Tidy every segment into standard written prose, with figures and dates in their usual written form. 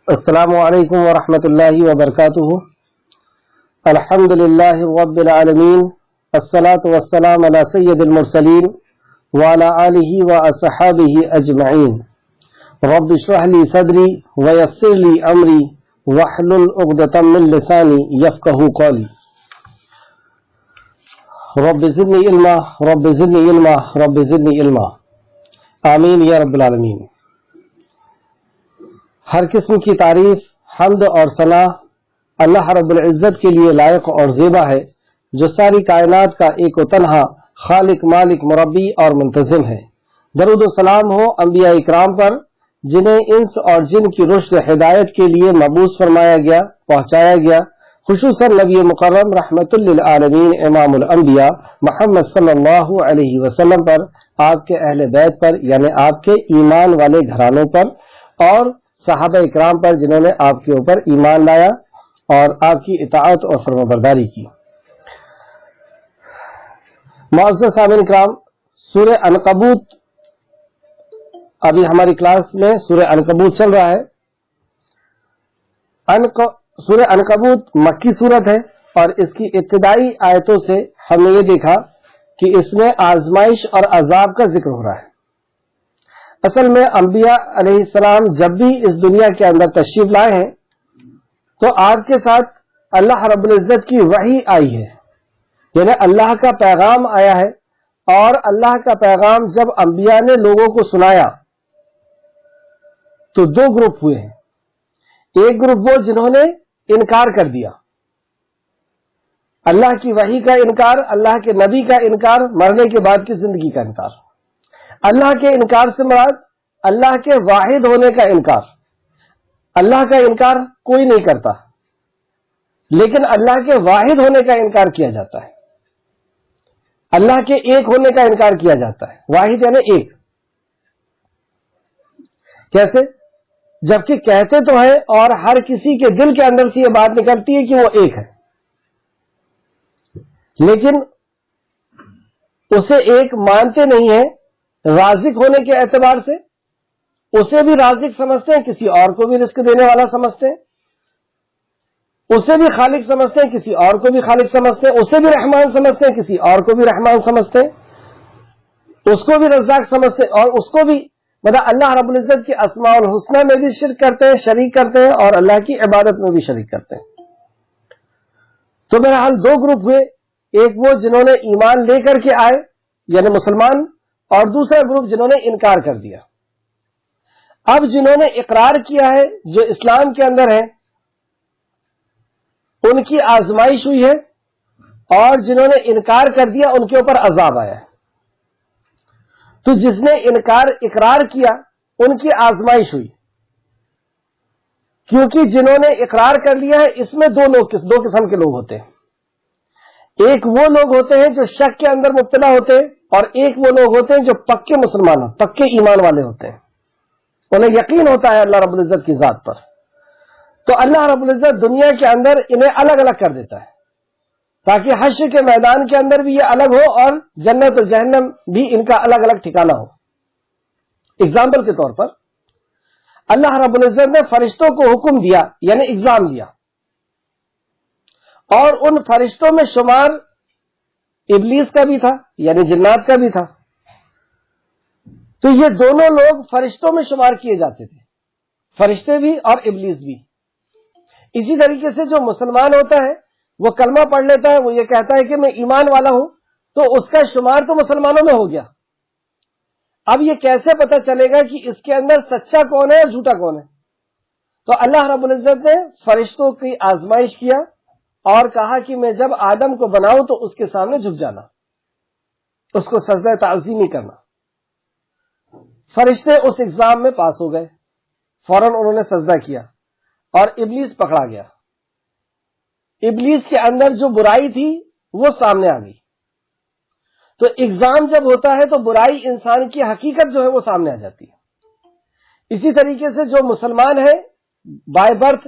السلام علیکم ورحمۃ اللہ وبرکاتہ۔ الحمد للہ رب العالمین، الصلاۃ والسلام علی سید المرسلین وعلی آلہ واصحابہ اجمعین۔ رب اشرح لی صدری ویسر لی امری واحلل عقدۃ من لسانی یفقہوا قولی۔ رب زدنی علما رب زدنی علما رب زدنی علما، آمین یا رب العالمین۔ ہر قسم کی تعریف، حمد اور ثنا اللہ رب العزت کے لیے لائق اور زیبا ہے، جو ساری کائنات کا ایک و تنہا خالق، مالک، مربی اور منتظم ہے۔ درود و سلام ہو انبیاء اکرام پر، جنہیں انس اور جن کی رشد ہدایت کے لیے مبعوث فرمایا گیا، پہنچایا گیا، خصوصاً نبی مکرم رحمت للعالمین امام الانبیاء محمد صلی اللہ علیہ وسلم پر، آپ کے اہل بیت پر یعنی آپ کے ایمان والے گھرانوں پر، اور صحابہ اکرام پر جنہوں نے آپ کے اوپر ایمان لایا اور آپ کی اطاعت اور فرمانبرداری کی۔ معزز سامعین اکرام، سورہ عنکبوت، ابھی ہماری کلاس میں سورہ عنکبوت چل رہا ہے۔ سورہ عنکبوت مکی سورت ہے اور اس کی ابتدائی آیتوں سے ہم نے یہ دیکھا کہ اس میں آزمائش اور عذاب کا ذکر ہو رہا ہے۔ اصل میں انبیاء علیہ السلام جب بھی اس دنیا کے اندر تشریف لائے ہیں تو آپ کے ساتھ اللہ رب العزت کی وحی آئی ہے، یعنی اللہ کا پیغام آیا ہے، اور اللہ کا پیغام جب انبیاء نے لوگوں کو سنایا تو دو گروپ ہوئے ہیں۔ ایک گروپ وہ جنہوں نے انکار کر دیا، اللہ کی وحی کا انکار، اللہ کے نبی کا انکار، مرنے کے بعد کی زندگی کا انکار۔ اللہ کے انکار سے مراد اللہ کے واحد ہونے کا انکار۔ اللہ کا انکار کوئی نہیں کرتا، لیکن اللہ کے واحد ہونے کا انکار کیا جاتا ہے، اللہ کے ایک ہونے کا انکار کیا جاتا ہے۔ واحد یعنی ایک۔ کیسے؟ جبکہ کہتے تو ہیں اور ہر کسی کے دل کے اندر سے یہ بات نکلتی ہے کہ وہ ایک ہے، لیکن اسے ایک مانتے نہیں ہیں۔ رازق ہونے کے اعتبار سے اسے بھی رازق سمجھتے ہیں، کسی اور کو بھی رزق دینے والا سمجھتے ہیں، اسے بھی خالق سمجھتے ہیں، کسی اور کو بھی خالق سمجھتے ہیں، اسے بھی رحمان سمجھتے ہیں، کسی اور کو بھی رحمان سمجھتے ہیں، اس کو بھی رزاق سمجھتے ہیں، اور اس کو بھی مطلب اللہ رب العزت کے اسماء الحسنہ میں بھی شرک کرتے ہیں، شریک کرتے ہیں، اور اللہ کی عبادت میں بھی شریک کرتے ہیں۔ تو بہرحال دو گروپ ہوئے، ایک وہ جنہوں نے ایمان لے کر کے آئے یعنی مسلمان، اور دوسرا گروپ جنہوں نے انکار کر دیا۔ اب جنہوں نے اقرار کیا ہے، جو اسلام کے اندر ہے، ان کی آزمائش ہوئی ہے، اور جنہوں نے انکار کر دیا ان کے اوپر عذاب آیا ہے۔ تو جس نے اقرار کیا ان کی آزمائش ہوئی، کیونکہ جنہوں نے اقرار کر لیا ہے اس میں دو قسم کے لوگ ہوتے ہیں۔ ایک وہ لوگ ہوتے ہیں جو شک کے اندر مبتلا ہوتے ہیں، اور ایک وہ لوگ ہوتے ہیں جو پکے مسلمان ہیں، پکے ایمان والے ہوتے ہیں، انہیں یقین ہوتا ہے اللہ رب العزت کی ذات پر۔ تو اللہ رب العزت دنیا کے اندر انہیں الگ الگ کر دیتا ہے، تاکہ حشر کے میدان کے اندر بھی یہ الگ ہو، اور جنت اور جہنم بھی ان کا الگ الگ ٹھکانہ ہو۔ اگزامپل کے طور پر اللہ رب العزت نے فرشتوں کو حکم دیا یعنی ایگزام دیا، اور ان فرشتوں میں شمار ابلیس کا بھی تھا یعنی جنات کا بھی تھا۔ تو یہ دونوں لوگ فرشتوں میں شمار کیے جاتے تھے، فرشتے بھی اور ابلیس بھی۔ اسی طریقے سے جو مسلمان ہوتا ہے وہ کلمہ پڑھ لیتا ہے، وہ یہ کہتا ہے کہ میں ایمان والا ہوں، تو اس کا شمار تو مسلمانوں میں ہو گیا۔ اب یہ کیسے پتہ چلے گا کہ اس کے اندر سچا کون ہے اور جھوٹا کون ہے؟ تو اللہ رب العزت نے فرشتوں کی آزمائش کیا اور کہا کہ میں جب آدم کو بناؤں تو اس کے سامنے جھک جانا، اس کو سجدہ تعظیمی کرنا۔ فرشتے اس ایگزام میں پاس ہو گئے، فوراً انہوں نے سجدہ کیا، اور ابلیس پکڑا گیا۔ ابلیس کے اندر جو برائی تھی وہ سامنے آ گئی۔ تو ایگزام جب ہوتا ہے تو برائی انسان کی حقیقت جو ہے وہ سامنے آ جاتی ہے۔ اسی طریقے سے جو مسلمان ہے، بائی برتھ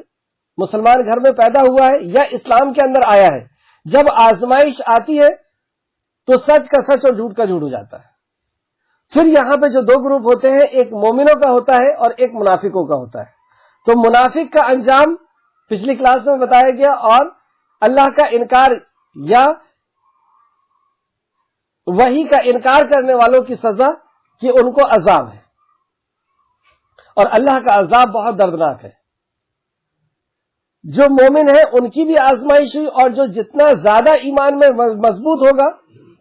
مسلمان گھر میں پیدا ہوا ہے یا اسلام کے اندر آیا ہے، جب آزمائش آتی ہے تو سچ کا سچ اور جھوٹ کا جھوٹ ہو جاتا ہے۔ پھر یہاں پہ جو دو گروپ ہوتے ہیں، ایک مومنوں کا ہوتا ہے اور ایک منافقوں کا ہوتا ہے۔ تو منافق کا انجام پچھلی کلاس میں بتایا گیا، اور اللہ کا انکار یا وحی کا انکار کرنے والوں کی سزا کہ ان کو عذاب ہے، اور اللہ کا عذاب بہت دردناک ہے۔ جو مومن ہیں ان کی بھی آزمائش ہوئی، اور جو جتنا زیادہ ایمان میں مضبوط ہوگا،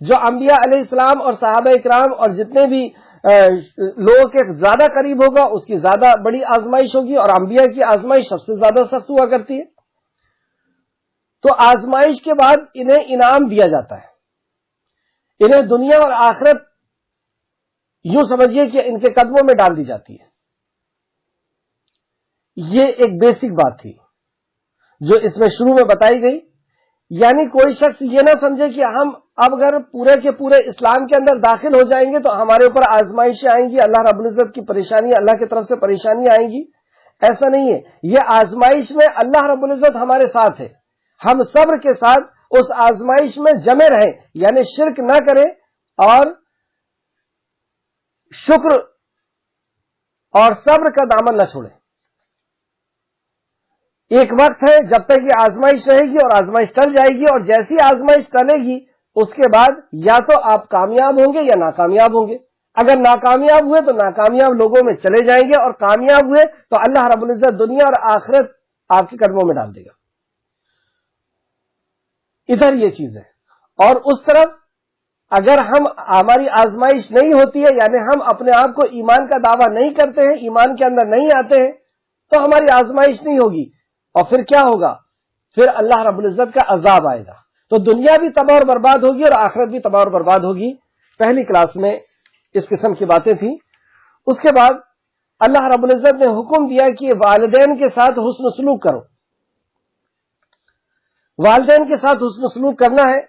جو انبیاء علیہ السلام اور صحابہ اکرام اور جتنے بھی لوگوں کے زیادہ قریب ہوگا، اس کی زیادہ بڑی آزمائش ہوگی، اور انبیاء کی آزمائش سب سے زیادہ سخت ہوا کرتی ہے۔ تو آزمائش کے بعد انہیں انعام دیا جاتا ہے، انہیں دنیا اور آخرت یوں سمجھیے کہ ان کے قدموں میں ڈال دی جاتی ہے۔ یہ ایک بیسک بات تھی جو اس میں شروع میں بتائی گئی، یعنی کوئی شخص یہ نہ سمجھے کہ ہم اب اگر پورے کے پورے اسلام کے اندر داخل ہو جائیں گے تو ہمارے اوپر آزمائشیں آئیں گی، اللہ رب العزت کی پریشانی، اللہ کی طرف سے پریشانی آئیں گی۔ ایسا نہیں ہے، یہ آزمائش میں اللہ رب العزت ہمارے ساتھ ہے، ہم صبر کے ساتھ اس آزمائش میں جمے رہیں، یعنی شرک نہ کریں اور شکر اور صبر کا دامن نہ چھوڑیں۔ ایک وقت ہے جب تک یہ آزمائش رہے گی، اور آزمائش ٹل جائے گی، اور جیسی آزمائش ٹلے گی اس کے بعد یا تو آپ کامیاب ہوں گے یا ناکامیاب ہوں گے۔ اگر ناکامیاب ہوئے تو ناکامیاب لوگوں میں چلے جائیں گے، اور کامیاب ہوئے تو اللہ رب العزت دنیا اور آخرت آپ کے قدموں میں ڈال دے گا۔ ادھر یہ چیز ہے۔ اور اس طرف اگر ہماری آزمائش نہیں ہوتی ہے، یعنی ہم اپنے آپ کو ایمان کا دعویٰ نہیں کرتے ہیں، ایمان کے اندر نہیں آتے ہیں، تو ہماری آزمائش نہیں ہوگی، اور پھر کیا ہوگا؟ پھر اللہ رب العزت کا عذاب آئے گا، تو دنیا بھی تباہ اور برباد ہوگی اور آخرت بھی تباہ اور برباد ہوگی۔ پہلی کلاس میں اس قسم کی باتیں تھیں۔ اس کے بعد اللہ رب العزت نے حکم دیا کہ والدین کے ساتھ حسن سلوک کرو، والدین کے ساتھ حسن سلوک کرنا ہے۔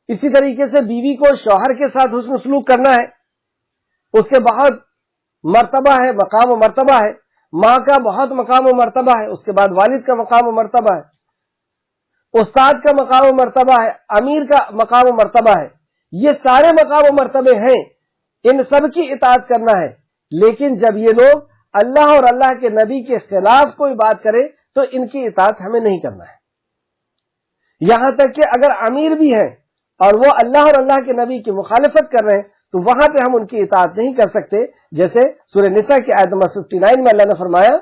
اسی طریقے سے بیوی کو شوہر کے ساتھ حسن سلوک کرنا ہے، اس کے بہت مرتبہ ہے، مقام و مرتبہ ہے۔ ماں کا بہت مقام و مرتبہ ہے، اس کے بعد والد کا مقام و مرتبہ ہے، استاد کا مقام و مرتبہ ہے، امیر کا مقام و مرتبہ ہے۔ یہ سارے مقام و مرتبے ہیں، ان سب کی اطاعت کرنا ہے۔ لیکن جب یہ لوگ اللہ اور اللہ کے نبی کے خلاف کوئی بات کرے تو ان کی اطاعت ہمیں نہیں کرنا ہے۔ یہاں تک کہ اگر امیر بھی ہیں اور وہ اللہ اور اللہ کے نبی کی مخالفت کر رہے ہیں تو وہاں پہ ہم ان کی اطاعت نہیں کر سکتے، جیسے سورہ نساء کی آیت نمبر 59 میں اللہ نے فرمایا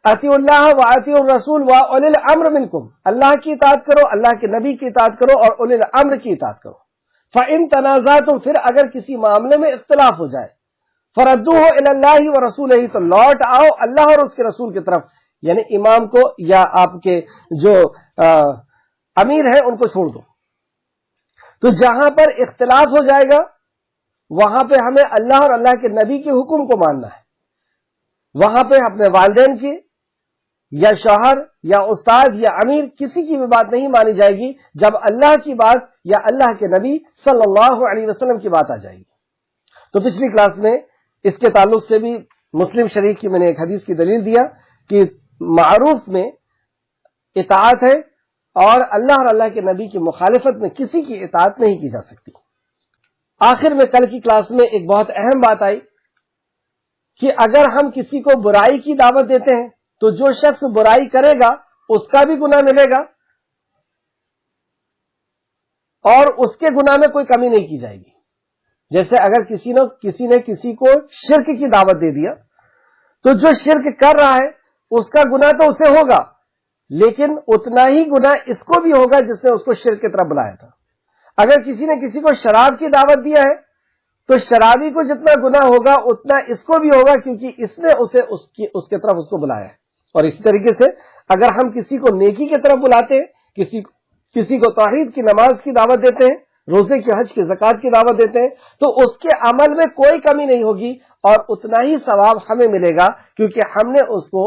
اطیعوا اللہ واطیعوا الرسول واولی الامر منکم، اللہ کی اطاعت کرو، اللہ کے نبی کی اطاعت کرو، اور اولی الامر کی اطاعت کرو۔ فإن تنازعتم، پھر اگر کسی معاملے میں اختلاف ہو جائے، فردوہ الی اللہ ورسولہ، تو لوٹ آؤ اللہ اور اس کے رسول کی طرف، یعنی امام کو یا آپ کے جو امیر ہیں ان کو چھوڑ دو۔ تو جہاں پر اختلاف ہو جائے گا وہاں پہ ہمیں اللہ اور اللہ کے نبی کے حکم کو ماننا ہے، وہاں پہ اپنے والدین کی یا شوہر یا استاد یا امیر کسی کی بھی بات نہیں مانی جائے گی جب اللہ کی بات یا اللہ کے نبی صلی اللہ علیہ وسلم کی بات آ جائے گی۔ تو پچھلی کلاس میں اس کے تعلق سے بھی مسلم شریف کی میں نے ایک حدیث کی دلیل دیا کہ معروف میں اطاعت ہے، اور اللہ اور اللہ کے نبی کی مخالفت میں کسی کی اطاعت نہیں کی جا سکتی۔ آخر میں کل کی کلاس میں ایک بہت اہم بات آئی کہ اگر ہم کسی کو برائی کی دعوت دیتے ہیں تو جو شخص برائی کرے گا اس کا بھی گناہ ملے گا، اور اس کے گناہ میں کوئی کمی نہیں کی جائے گی۔ جیسے اگر کسی نے کسی کو شرک کی دعوت دے دیا تو جو شرک کر رہا ہے اس کا گناہ تو اسے ہوگا، لیکن اتنا ہی گناہ اس کو بھی ہوگا جس نے اس کو شرک کی طرف بلایا تھا۔ اگر کسی نے کسی کو شراب کی دعوت دیا ہے تو شرابی کو جتنا گناہ ہوگا اتنا اس کو بھی ہوگا، کیونکہ اس نے اسے اس کے طرف اس کو بلایا ہے۔ اور اسی طریقے سے اگر ہم کسی کو نیکی کی طرف بلاتے ہیں، کسی کو توحید کی نماز کی دعوت دیتے ہیں، روزے کی، حج کی، زکوٰۃ کی دعوت دیتے ہیں، تو اس کے عمل میں کوئی کمی نہیں ہوگی اور اتنا ہی ثواب ہمیں ملے گا، کیونکہ ہم نے اس کو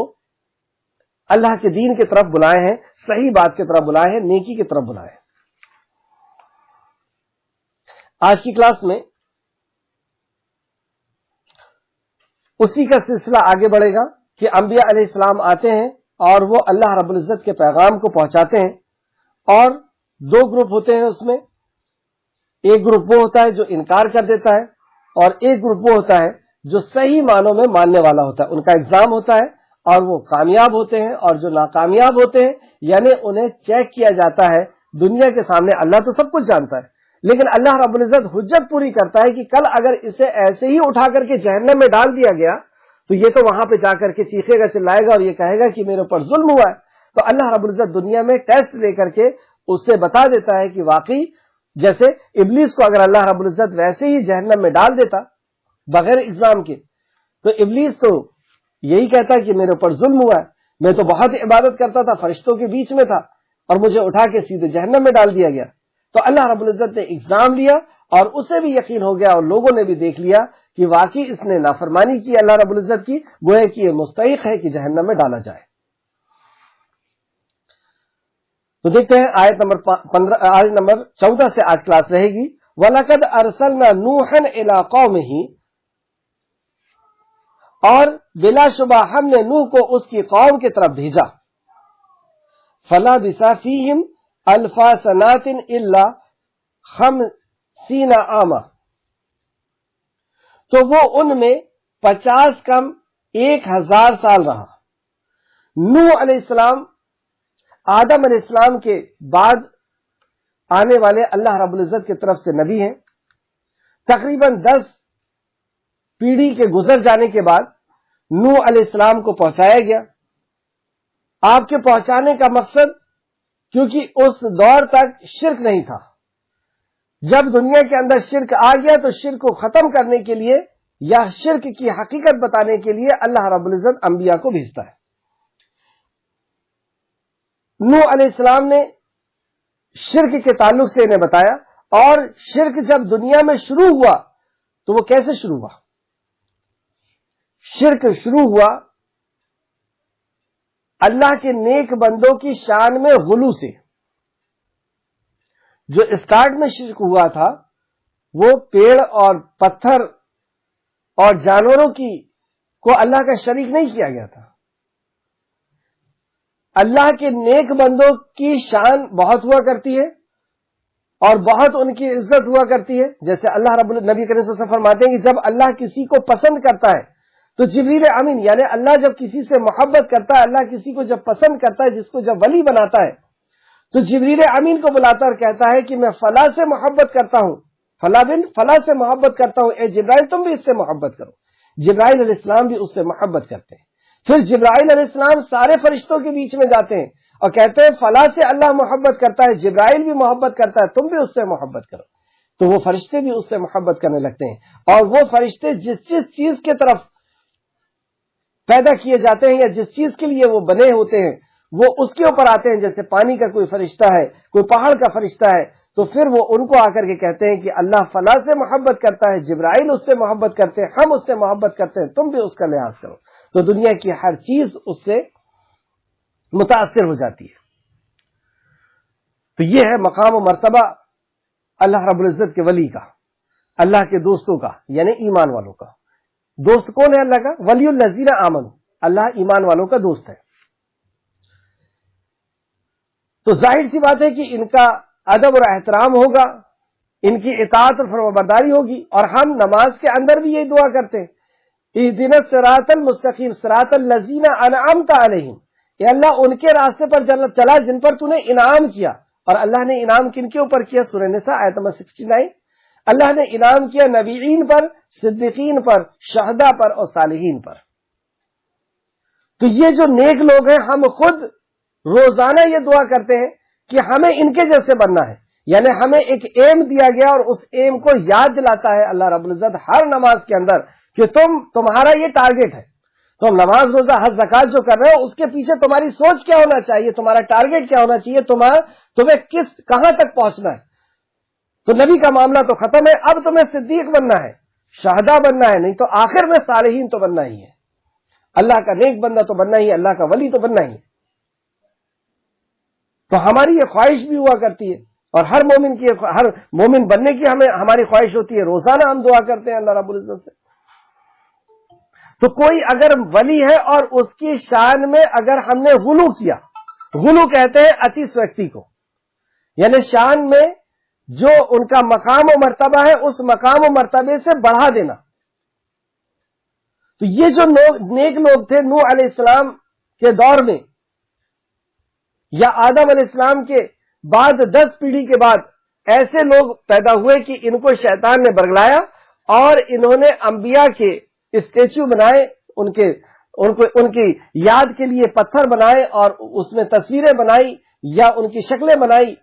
اللہ کے دین کی طرف بلائے ہیں، صحیح بات کی طرف بلائے ہیں، نیکی کی طرف بلائے ہیں۔ آج کی کلاس میں اسی کا سلسلہ آگے بڑھے گا کہ انبیاء علیہ السلام آتے ہیں اور وہ اللہ رب العزت کے پیغام کو پہنچاتے ہیں، اور دو گروپ ہوتے ہیں اس میں۔ ایک گروپ وہ ہوتا ہے جو انکار کر دیتا ہے، اور ایک گروپ وہ ہوتا ہے جو صحیح معنوں میں ماننے والا ہوتا ہے، ان کا ایگزام ہوتا ہے اور وہ کامیاب ہوتے ہیں، اور جو ناکامیاب ہوتے ہیں یعنی انہیں چیک کیا جاتا ہے دنیا کے سامنے۔ اللہ تو سب کچھ جانتا ہے، لیکن اللہ رب العزت حجت پوری کرتا ہے کہ کل اگر اسے ایسے ہی اٹھا کر کے جہنم میں ڈال دیا گیا تو یہ تو وہاں پہ جا کر کے چیخے گا، چلائے گا اور یہ کہے گا کہ میرے اوپر ظلم ہوا ہے۔ تو اللہ رب العزت دنیا میں ٹیسٹ لے کر کے اس سے بتا دیتا ہے کہ واقعی جیسے ابلیس کو اگر اللہ رب العزت ویسے ہی جہنم میں ڈال دیتا بغیر ایگزام کے، تو ابلیس تو یہی کہتا ہے کہ میرے اوپر ظلم ہوا ہے، میں تو بہت عبادت کرتا تھا، فرشتوں کے بیچ میں تھا اور مجھے اٹھا کے سیدھے جہنم میں ڈال دیا گیا۔ تو اللہ رب العزت نے ایگزام لیا اور اسے بھی یقین ہو گیا اور لوگوں نے بھی دیکھ لیا کہ واقعی اس نے نافرمانی کی اللہ رب العزت کی، گویا کہ یہ مستحق ہے کہ جہنم میں ڈالا جائے۔ تو دیکھتے ہیں آیت نمبر 14 سے آج کلاس رہے گی۔ وَلَقَدْ أَرْسَلْنَا نُوحًا إِلَىٰ قَوْمِهِ، اور بلا شبہ ہم نے نوح کو اس کی قوم کی طرف بھیجا۔ فَلَبِثَ فِيهِمْ أَلْفَ سَنَةٍ إِلَّا 50 عَامًا، تو وہ ان میں 50 کم 1000 سال رہا۔ نوح علیہ السلام آدم علیہ السلام کے بعد آنے والے اللہ رب العزت کی طرف سے نبی ہیں۔ تقریباً 10 پیڑھی کے گزر جانے کے بعد نوح علیہ السلام کو پہنچایا گیا۔ آپ کے پہنچانے کا مقصد، کیونکہ اس دور تک شرک نہیں تھا، جب دنیا کے اندر شرک آ گیا تو شرک کو ختم کرنے کے لیے یا شرک کی حقیقت بتانے کے لیے اللہ رب العزت انبیاء کو بھیجتا ہے۔ نوح علیہ السلام نے شرک کے تعلق سے انہیں بتایا، اور شرک جب دنیا میں شروع ہوا تو وہ کیسے شروع ہوا؟ شرک شروع ہوا اللہ کے نیک بندوں کی شان میں غلو سے۔ جو اسٹارٹ میں شرک ہوا تھا وہ پیڑ اور پتھر اور جانوروں کو اللہ کا شریک نہیں کیا گیا تھا۔ اللہ کے نیک بندوں کی شان بہت ہوا کرتی ہے اور بہت ان کی عزت ہوا کرتی ہے۔ جیسے اللہ رب نبی کریم صلی اللہ علیہ وسلم فرماتے ہیں کہ جب اللہ کسی کو پسند کرتا ہے تو جبریل امین، یعنی اللہ جب کسی سے محبت کرتا ہے، اللہ کسی کو جب پسند کرتا ہے، جس کو جب ولی بناتا ہے، تو جبریل امین کو بلاتا اور کہتا ہے کہ میں فلاں سے محبت کرتا ہوں، فلاں بن فلاں سے محبت کرتا ہوں، اے جبرائیل تم بھی اس سے محبت کرو۔ جبرائیل علیہ السلام بھی اس سے محبت کرتے ہیں۔ پھر جبرائیل علیہ السلام سارے فرشتوں کے بیچ میں جاتے ہیں اور کہتے ہیں فلاں سے اللہ محبت کرتا ہے، جبرائیل بھی محبت کرتا ہے، تم بھی اس سے محبت کرو۔ تو وہ فرشتے بھی اس سے محبت کرنے لگتے ہیں، اور وہ فرشتے جس چیز کی طرف پیدا کیے جاتے ہیں یا جس چیز کے لیے وہ بنے ہوتے ہیں وہ اس کے اوپر آتے ہیں۔ جیسے پانی کا کوئی فرشتہ ہے، کوئی پہاڑ کا فرشتہ ہے، تو پھر وہ ان کو آ کر کے کہتے ہیں کہ اللہ فلاں سے محبت کرتا ہے، جبرائیل اس سے محبت کرتے ہیں، ہم اس سے محبت کرتے ہیں، تم بھی اس کا لحاظ کرو۔ تو دنیا کی ہر چیز اس سے متاثر ہو جاتی ہے۔ تو یہ ہے مقام و مرتبہ اللہ رب العزت کے ولی کا، اللہ کے دوستوں کا، یعنی ایمان والوں کا۔ دوست کون ہے اللہ کا؟ ولی الذین آمنوا، اللہ ایمان والوں کا دوست ہے۔ تو ظاہر سی بات ہے کہ ان کا ادب اور احترام ہوگا، ان کی اطاعت اور فرمانبرداری ہوگی، اور ہم نماز کے اندر بھی یہی دعا کرتے ہیں، اہدنا الصراط المستقیم صراط الذین انعمت علیہم، اے اللہ ان کے راستے پر چلا جن پر تو نے انعام کیا۔ اور اللہ نے انعام کن کے اوپر کیا؟ سورہ نساء آیت نمبر 69۔ اللہ نے انعام کیا نبیین پر، صدیقین پر، شہداء پر اور صالحین پر۔ تو یہ جو نیک لوگ ہیں، ہم خود روزانہ یہ دعا کرتے ہیں کہ ہمیں ان کے جیسے بننا ہے، یعنی ہمیں ایک ایم دیا گیا اور اس ایم کو یاد دلاتا ہے اللہ رب العزت ہر نماز کے اندر کہ تمہارا یہ ٹارگٹ ہے۔ تم نماز روزہ حج زکات جو کر رہے ہو اس کے پیچھے تمہاری سوچ کیا ہونا چاہیے، تمہارا ٹارگٹ کیا ہونا چاہیے، تمہیں کہاں تک پہنچنا ہے۔ تو نبی کا معاملہ تو ختم ہے، اب تمہیں صدیق بننا ہے، شہداء بننا ہے، نہیں تو آخر میں صالحین تو بننا ہی ہے، اللہ کا نیک بندہ تو بننا ہی ہے، اللہ کا ولی تو بننا ہی ہے۔ تو ہماری یہ خواہش بھی ہوا کرتی ہے، اور ہر مومن بننے کی ہماری خواہش ہوتی ہے، روزانہ ہم دعا کرتے ہیں اللہ رب العزت سے۔ تو کوئی اگر ولی ہے اور اس کی شان میں اگر ہم نے غلو کیا، غلو کہتے ہیں اتی سویکتی کو، یعنی شان میں جو ان کا مقام و مرتبہ ہے اس مقام و مرتبے سے بڑھا دینا، تو یہ جو نیک لوگ تھے نوح علیہ السلام کے دور میں یا آدم علیہ السلام کے بعد 10 پیڑھی کے بعد ایسے لوگ پیدا ہوئے کہ ان کو شیطان نے برگلایا اور انہوں نے انبیاء کے اسٹیچو بنائے، ان کی یاد کے لیے پتھر بنائے اور اس میں تصویریں بنائی یا ان کی شکلیں بنائی،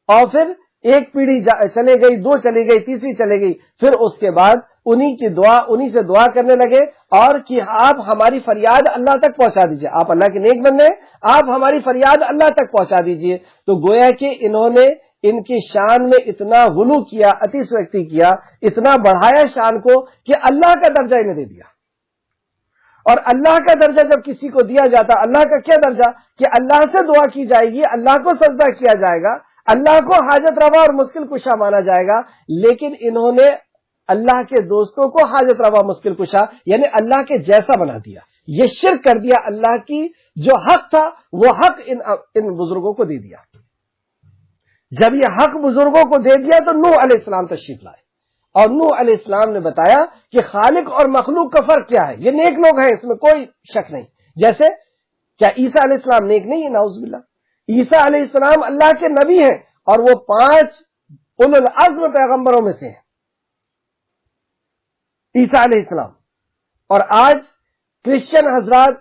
اور پھر ایک پیڑھی چلے گئی، 2 چلی گئی، تیسری چلے گئی، پھر اس کے بعد انہی سے دعا کرنے لگے اور کہ آپ ہماری فریاد اللہ تک پہنچا دیجئے، آپ اللہ کے نیک بندے ہیں، آپ ہماری فریاد اللہ تک پہنچا دیجئے۔ تو گویا کہ انہوں نے ان کی شان میں اتنا غلو کیا، اتسوکتی کیا، اتنا بڑھایا شان کو کہ اللہ کا درجہ انہیں دے دیا۔ اور اللہ کا درجہ جب کسی کو دیا جاتا، اللہ کا کیا درجہ کہ اللہ سے دعا کی جائے گی، اللہ کو سجدہ کیا جائے گا، اللہ کو حاجت روا اور مشکل کشا مانا جائے گا، لیکن انہوں نے اللہ کے دوستوں کو حاجت روا مشکل کشا یعنی اللہ کے جیسا بنا دیا، یہ شرک کر دیا، اللہ کی جو حق تھا وہ حق ان بزرگوں کو دے دیا۔ جب یہ حق بزرگوں کو دے دیا تو نوح علیہ السلام تشریف لائے، اور نوح علیہ السلام نے بتایا کہ خالق اور مخلوق کا فرق کیا ہے۔ یہ نیک لوگ ہیں، اس میں کوئی شک نہیں۔ جیسے کیا عیسیٰ علیہ السلام نیک نہیں ہے؟ نعوذ باللہ، عیسیٰ علیہ السلام اللہ کے نبی ہیں اور وہ 5 اولو العزم پیغمبروں میں سے ہیں، عیسیٰ علیہ السلام۔ اور آج کرسچن حضرات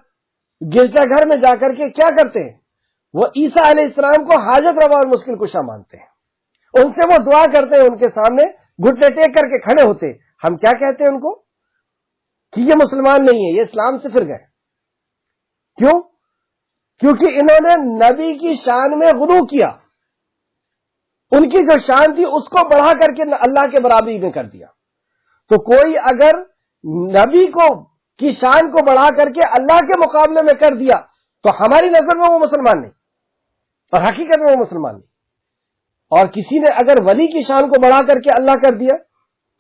گرجا گھر میں جا کر کے کیا کرتے ہیں؟ وہ عیسیٰ علیہ السلام کو حاجت روا اور مشکل کشا مانتے ہیں، ان سے وہ دعا کرتے ہیں، ان کے سامنے گھٹنے ٹیک کر کے کھڑے ہوتے۔ ہم کیا کہتے ہیں ان کو؟ کہ یہ مسلمان نہیں ہے، یہ اسلام سے پھر گئے۔ کیوں؟ کیونکہ انہوں نے نبی کی شان میں غلو کیا، ان کی جو شان تھی اس کو بڑھا کر کے اللہ کے برابری میں کر دیا۔ تو کوئی اگر نبی کی شان کو بڑھا کر کے اللہ کے مقابلے میں کر دیا تو ہماری نظر میں وہ مسلمان نہیں، اور حقیقت میں وہ مسلمان نہیں۔ اور کسی نے اگر ولی کی شان کو بڑھا کر کے اللہ کر دیا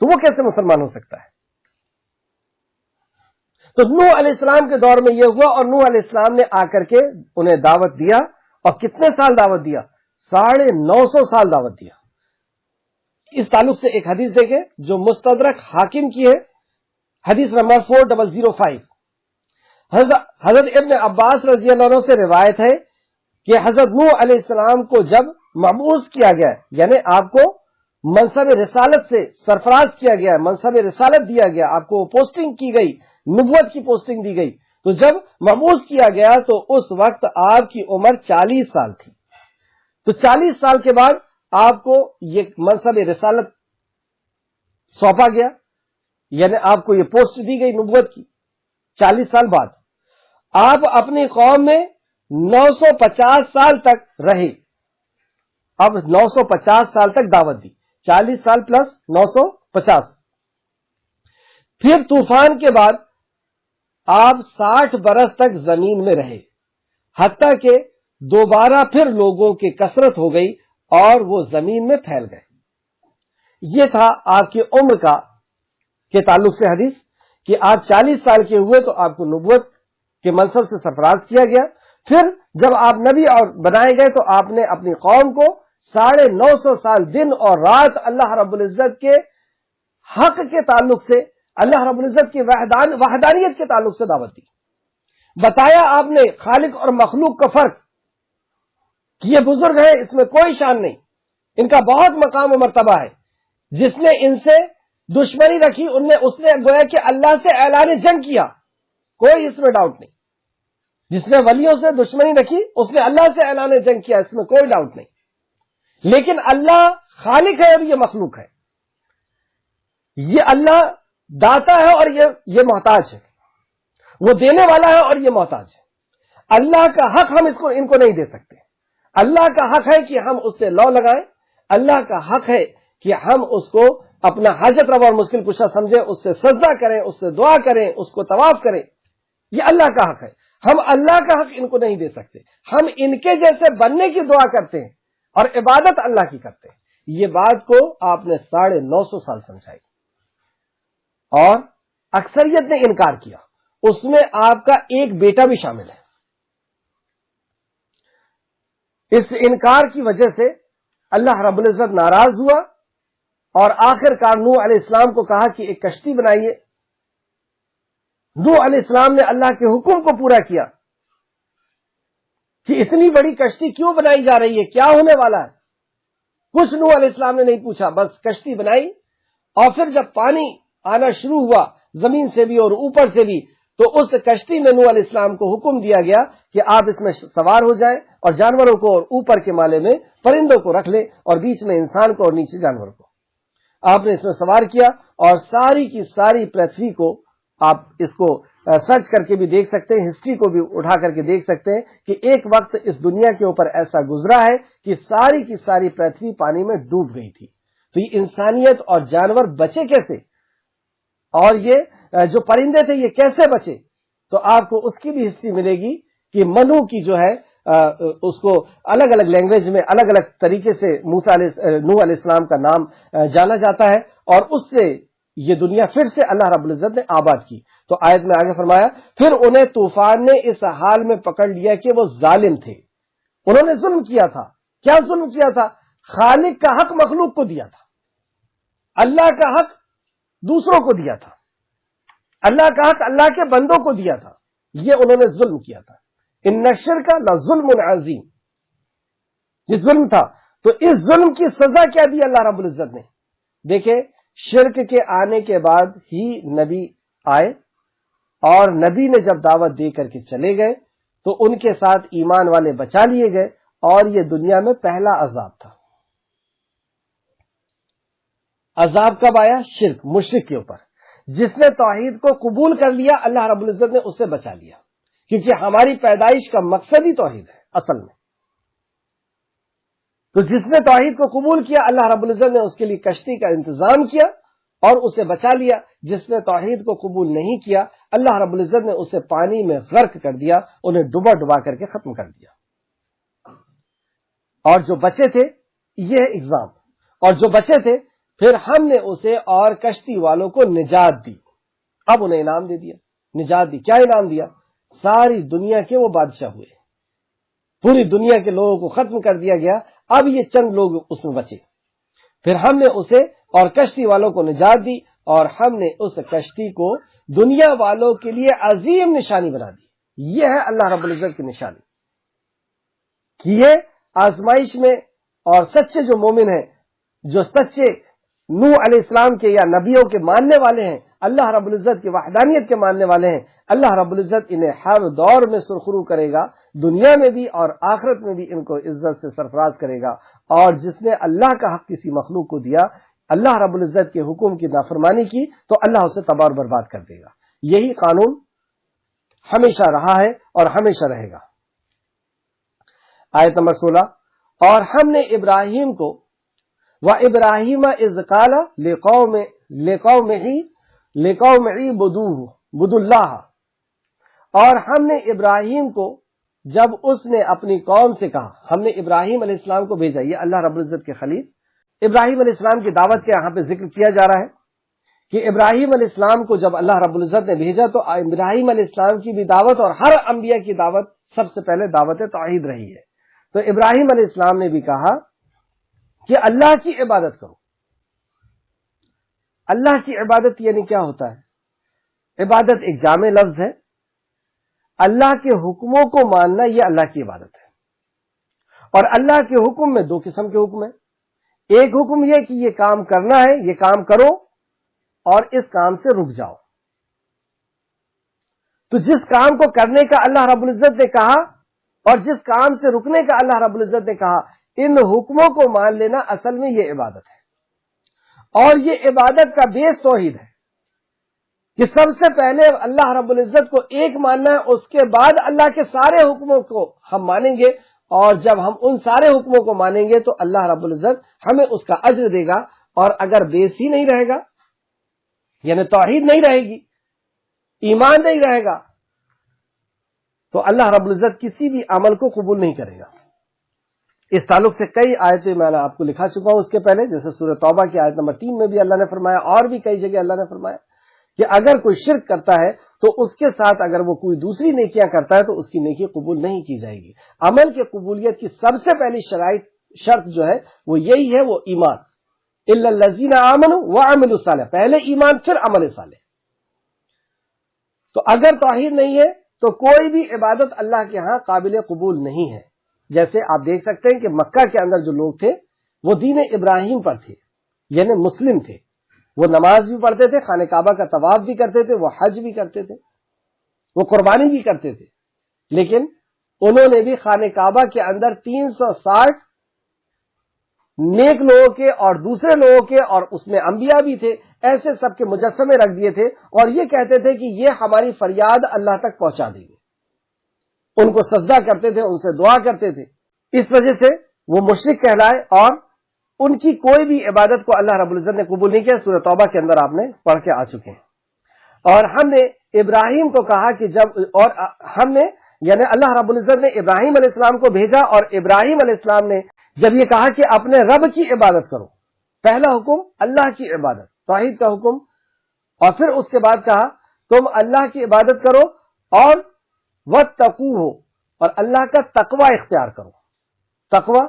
تو وہ کیسے مسلمان ہو سکتا ہے؟ تو نوح علیہ السلام کے دور میں یہ ہوا، اور نوح علیہ السلام نے آ کر کے انہیں دعوت دیا، اور کتنے سال دعوت دیا؟ 950 سال دعوت دیا۔ اس تعلق سے ایک حدیث دیکھیں جو مستدرک حاکم کی ہے، حدیث نمبر 4005۔ حضرت ابن عباس رضی اللہ عنہ سے روایت ہے کہ حضرت نوح علیہ السلام کو جب مبعوث کیا گیا، یعنی آپ کو منصب رسالت سے سرفراز کیا گیا، منصب رسالت دیا گیا، آپ کو پوسٹنگ کی گئی، نبوت کی پوسٹنگ دی گئی، تو جب مبعوث کیا گیا تو اس وقت آپ کی عمر 40 سال تھی۔ تو 40 سال کے بعد آپ کو یہ منصب رسالت سونپا گیا، یعنی آپ کو یہ پوسٹ دی گئی نبوت کی۔ 40 سال بعد آپ اپنی قوم میں 950 سال تک رہے۔ اب 950 سال تک دعوت دی، 40 سال پلس 950۔ پھر طوفان کے بعد آپ 60 برس تک زمین میں رہے، حتیٰ کہ دوبارہ پھر لوگوں کی کثرت ہو گئی اور وہ زمین میں پھیل گئے۔ یہ تھا آپ کی عمر کے تعلق سے حدیث کہ آپ 40 سال کے ہوئے تو آپ کو نبوت کے منصب سے سرفراز کیا گیا۔ پھر جب آپ نبی اور بنائے گئے تو آپ نے اپنی قوم کو 950 سال دن اور رات اللہ رب العزت کے حق کے تعلق سے، اللہ رب العزت کی وحدانیت کے تعلق سے دعوت دی۔ بتایا آپ نے خالق اور مخلوق کا فرق، کہ یہ بزرگ ہیں، اس میں کوئی شان نہیں، ان کا بہت مقام و مرتبہ ہے۔ جس نے ان سے دشمنی رکھی اس نے گویا کہ اللہ سے اعلان جنگ کیا، کوئی اس میں ڈاؤٹ نہیں۔ جس نے ولیوں سے دشمنی رکھی اس نے اللہ سے اعلان جنگ کیا، اس میں کوئی ڈاؤٹ نہیں۔ لیکن اللہ خالق ہے اور یہ مخلوق ہے، یہ اللہ داتا ہے اور یہ محتاج ہے، وہ دینے والا ہے اور یہ محتاج ہے۔ اللہ کا حق ہم ان کو نہیں دے سکتے۔ اللہ کا حق ہے کہ ہم اس سے لو لگائیں، اللہ کا حق ہے کہ ہم اس کو اپنا حاجت روا اور مشکل کشا سمجھیں، اس سے سجدہ کریں، اس سے دعا کریں، اس کو طواف کریں، یہ اللہ کا حق ہے۔ ہم اللہ کا حق ان کو نہیں دے سکتے، ہم ان کے جیسے بننے کی دعا کرتے ہیں اور عبادت اللہ کی کرتے ہیں۔ یہ بات کو آپ نے 950 سال سمجھائی اور اکثریت نے انکار کیا، اس میں آپ کا ایک بیٹا بھی شامل ہے۔ اس انکار کی وجہ سے اللہ رب العزت ناراض ہوا اور آخر کار نوح علیہ السلام کو کہا کہ ایک کشتی بنائیے نوح علیہ السلام نے اللہ کے حکم کو پورا کیا کہ اتنی بڑی کشتی کیوں بنائی جا رہی ہے, کیا ہونے والا ہے. کچھ نوح علیہ السلام نے نہیں پوچھا, بس کشتی بنائی. اور پھر جب پانی آنا شروع ہوا زمین سے بھی اور اوپر سے بھی, تو اس کشتی میں نوح علیہ السلام کو حکم دیا گیا کہ آپ اس میں سوار ہو جائیں اور جانوروں کو اور اوپر کے مالے میں پرندوں کو رکھ لیں اور بیچ میں انسان کو اور نیچے جانور کو. آپ نے اس میں سوار کیا اور ساری کی ساری پرتھوی کو آپ اس کو سرچ کر کے بھی دیکھ سکتے ہیں, ہسٹری کو بھی اٹھا کر کے دیکھ سکتے ہیں کہ ایک وقت اس دنیا کے اوپر ایسا گزرا ہے کہ ساری کی ساری پرتھوی پانی میں ڈوب گئی تھی. تو یہ انسانیت اور جانور بچے کیسے, اور یہ جو پرندے تھے یہ کیسے بچے؟ تو آپ کو اس کی بھی ہسٹری ملے گی کہ منو کی جو ہے اس کو الگ الگ لینگویج میں الگ الگ طریقے سے نوح علیہ السلام کا نام جانا جاتا ہے, اور اس سے یہ دنیا پھر سے اللہ رب العزت نے آباد کی. تو آیت میں آگے فرمایا, پھر انہیں طوفان نے اس حال میں پکڑ لیا کہ وہ ظالم تھے. انہوں نے ظلم کیا تھا. کیا ظلم کیا تھا؟ خالق کا حق مخلوق کو دیا تھا, اللہ کا حق دوسروں کو دیا تھا, اللہ کا حق اللہ کے بندوں کو دیا تھا. یہ انہوں نے ظلم کیا تھا. ان الشرک لظلم عظیم, یہ ظلم تھا. تو اس ظلم کی سزا کیا دی اللہ رب العزت نے؟ دیکھیں, شرک کے آنے کے بعد ہی نبی آئے, اور نبی نے جب دعوت دے کر کے چلے گئے تو ان کے ساتھ ایمان والے بچا لیے گئے, اور یہ دنیا میں پہلا عذاب تھا. عذاب کب آیا؟ شرک, مشرک کے اوپر. جس نے توحید کو قبول کر لیا اللہ رب العزت نے اس سے بچا لیا, کیونکہ ہماری پیدائش کا مقصد ہی توحید ہے اصل میں. تو جس نے توحید کو قبول کیا اللہ رب العزت نے اس کے لیے کشتی کا انتظام کیا اور اسے بچا لیا. جس نے توحید کو قبول نہیں کیا اللہ رب العزت نے اسے پانی میں غرق کر دیا, انہیں ڈبا ڈبا کر کے ختم کر دیا. اور جو بچے تھے, یہ ایگزام, اور جو بچے تھے پھر ہم نے اسے اور کشتی والوں کو نجات دی. اب انہیں انعام دے دیا, نجات دی. کیا انعام دیا؟ ساری دنیا کے وہ بادشاہ ہوئے, پوری دنیا کے لوگوں کو ختم کر دیا گیا. اب یہ چند لوگ اس میں بچے. پھر ہم نے اسے اور کشتی والوں کو نجات دی, اور ہم نے اس کشتی کو دنیا والوں کے لیے عظیم نشانی بنا دی. یہ ہے اللہ رب العزت کی نشانی کہ یہ آزمائش میں, اور سچے جو مومن ہیں, جو سچے نوح علیہ السلام کے یا نبیوں کے ماننے والے ہیں, اللہ رب العزت کی وحدانیت کے ماننے والے ہیں, اللہ رب العزت انہیں ہر دور میں سرخرو کرے گا, دنیا میں بھی اور آخرت میں بھی ان کو عزت سے سرفراز کرے گا. اور جس نے اللہ کا حق کسی مخلوق کو دیا, اللہ رب العزت کے حکم کی نافرمانی کی, تو اللہ اسے تباہ اور برباد کر دے گا. یہی قانون ہمیشہ رہا ہے اور ہمیشہ رہے گا. آیت نمبر 16, اور ہم نے ابراہیم کو وَإِبْرَاهِيمَ إِذْ قَالَ لِقَوْمِهِ اعْبُدُوا اللَّهَ, اور ہم نے ابراہیم کو جب اس نے اپنی قوم سے کہا, ہم نے ابراہیم علیہ السلام کو بھیجا. یہ اللہ رب العزت کے خلیل ابراہیم علیہ السلام کی دعوت کا یہاں پہ ذکر کیا جا رہا ہے کہ ابراہیم علیہ السلام کو جب اللہ رب العزت نے بھیجا تو ابراہیم علیہ السلام کی بھی دعوت اور ہر انبیاء کی دعوت سب سے پہلے دعوت توحید رہی ہے. تو ابراہیم علیہ السلام نے بھی کہا کہ اللہ کی عبادت کرو. اللہ کی عبادت یعنی کیا ہوتا ہے؟ عبادت ایک جامع لفظ ہے. اللہ کے حکموں کو ماننا یہ اللہ کی عبادت ہے. اور اللہ کے حکم میں دو قسم کے حکم ہیں. ایک حکم یہ کہ یہ کام کرنا ہے, یہ کام کرو, اور اس کام سے رک جاؤ. تو جس کام کو کرنے کا اللہ رب العزت نے کہا اور جس کام سے رکنے کا اللہ رب العزت نے کہا, ان حکموں کو مان لینا اصل میں یہ عبادت ہے. اور یہ عبادت کا بیس توحید ہے کہ سب سے پہلے اللہ رب العزت کو ایک ماننا ہے, اس کے بعد اللہ کے سارے حکموں کو ہم مانیں گے. اور جب ہم ان سارے حکموں کو مانیں گے تو اللہ رب العزت ہمیں اس کا اجر دے گا. اور اگر بیس ہی نہیں رہے گا, یعنی توحید نہیں رہے گی, ایمان نہیں رہے گا, تو اللہ رب العزت کسی بھی عمل کو قبول نہیں کرے گا. اس تعلق سے کئی آیتیں میں آپ کو لکھا چکا ہوں اس کے پہلے, جیسے سورہ توبہ کی آیت نمبر 3 میں بھی اللہ نے فرمایا, اور بھی کئی جگہ اللہ نے فرمایا کہ اگر کوئی شرک کرتا ہے تو اس کے ساتھ اگر وہ کوئی دوسری نیکیاں کرتا ہے تو اس کی نیکی قبول نہیں کی جائے گی. عمل کی قبولیت کی سب سے پہلی شرط جو ہے وہ یہی ہے, وہ ایمان. الا الذین آمنوا وعملوا الصالحات, پہلے ایمان پھر عمل صالح. تو اگر توحید نہیں ہے تو کوئی بھی عبادت اللہ کے ہاں قابل قبول نہیں ہے. جیسے آپ دیکھ سکتے ہیں کہ مکہ کے اندر جو لوگ تھے وہ دین ابراہیم پر تھے، یعنی مسلم تھے، وہ نماز بھی پڑھتے تھے، خانہ کعبہ کا طواف بھی کرتے تھے، وہ حج بھی کرتے تھے، وہ قربانی بھی کرتے تھے، لیکن انہوں نے بھی خانہ کعبہ کے اندر 360 نیک لوگوں کے اور دوسرے لوگوں کے اور اس میں انبیاء بھی تھے، ایسے سب کے مجسمے رکھ دیے تھے اور یہ کہتے تھے کہ یہ ہماری فریاد اللہ تک پہنچا دیں گے. ان کو سجدہ کرتے تھے، ان سے دعا کرتے تھے. اس وجہ سے وہ مشرک کہلائے اور ان کی کوئی بھی عبادت کو اللہ رب العزت نے قبول نہیں کیا. سورہ توبہ کے اندر آپ نے پڑھ کے آ چکے ہیں. اور ہم نے ابراہیم کو کہا کہ ہم نے یعنی اللہ رب العزت نے ابراہیم علیہ السلام کو بھیجا اور ابراہیم علیہ السلام نے جب یہ کہا کہ اپنے رب کی عبادت کرو، پہلا حکم اللہ کی عبادت، توحید کا حکم، اور پھر اس کے بعد کہا تم اللہ کی عبادت کرو اور واتقوہ، اور اللہ کا تقوی اختیار کرو. تقوی،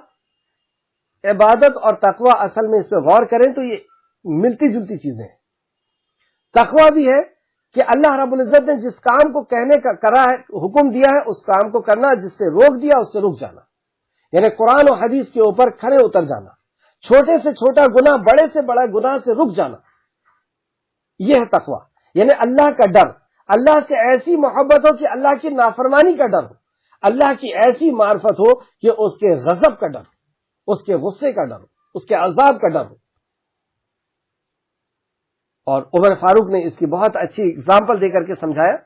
عبادت اور تقوی اصل میں اس پہ غور کریں تو یہ ملتی جلتی چیزیں ہیں. تقوی بھی ہے کہ اللہ رب العزت نے جس کام کو کہنے کا کرا ہے، حکم دیا ہے، اس کام کو کرنا، جس سے روک دیا اس سے رک جانا، یعنی قرآن و حدیث کے اوپر کھڑے اتر جانا، چھوٹے سے چھوٹا گناہ بڑے سے بڑا گناہ سے رک جانا. یہ ہے تقوی، یعنی اللہ کا ڈر، اللہ سے ایسی محبت ہو کہ اللہ کی نافرمانی کا ڈر ہو، اللہ کی ایسی معرفت ہو کہ اس کے غضب کا ڈر ہو، اس کے غصے کا ڈر ہو، اس کے عذاب کا ڈر ہو. اور عمر فاروق نے اس کی بہت اچھی اگزامپل دے کر کے سمجھایا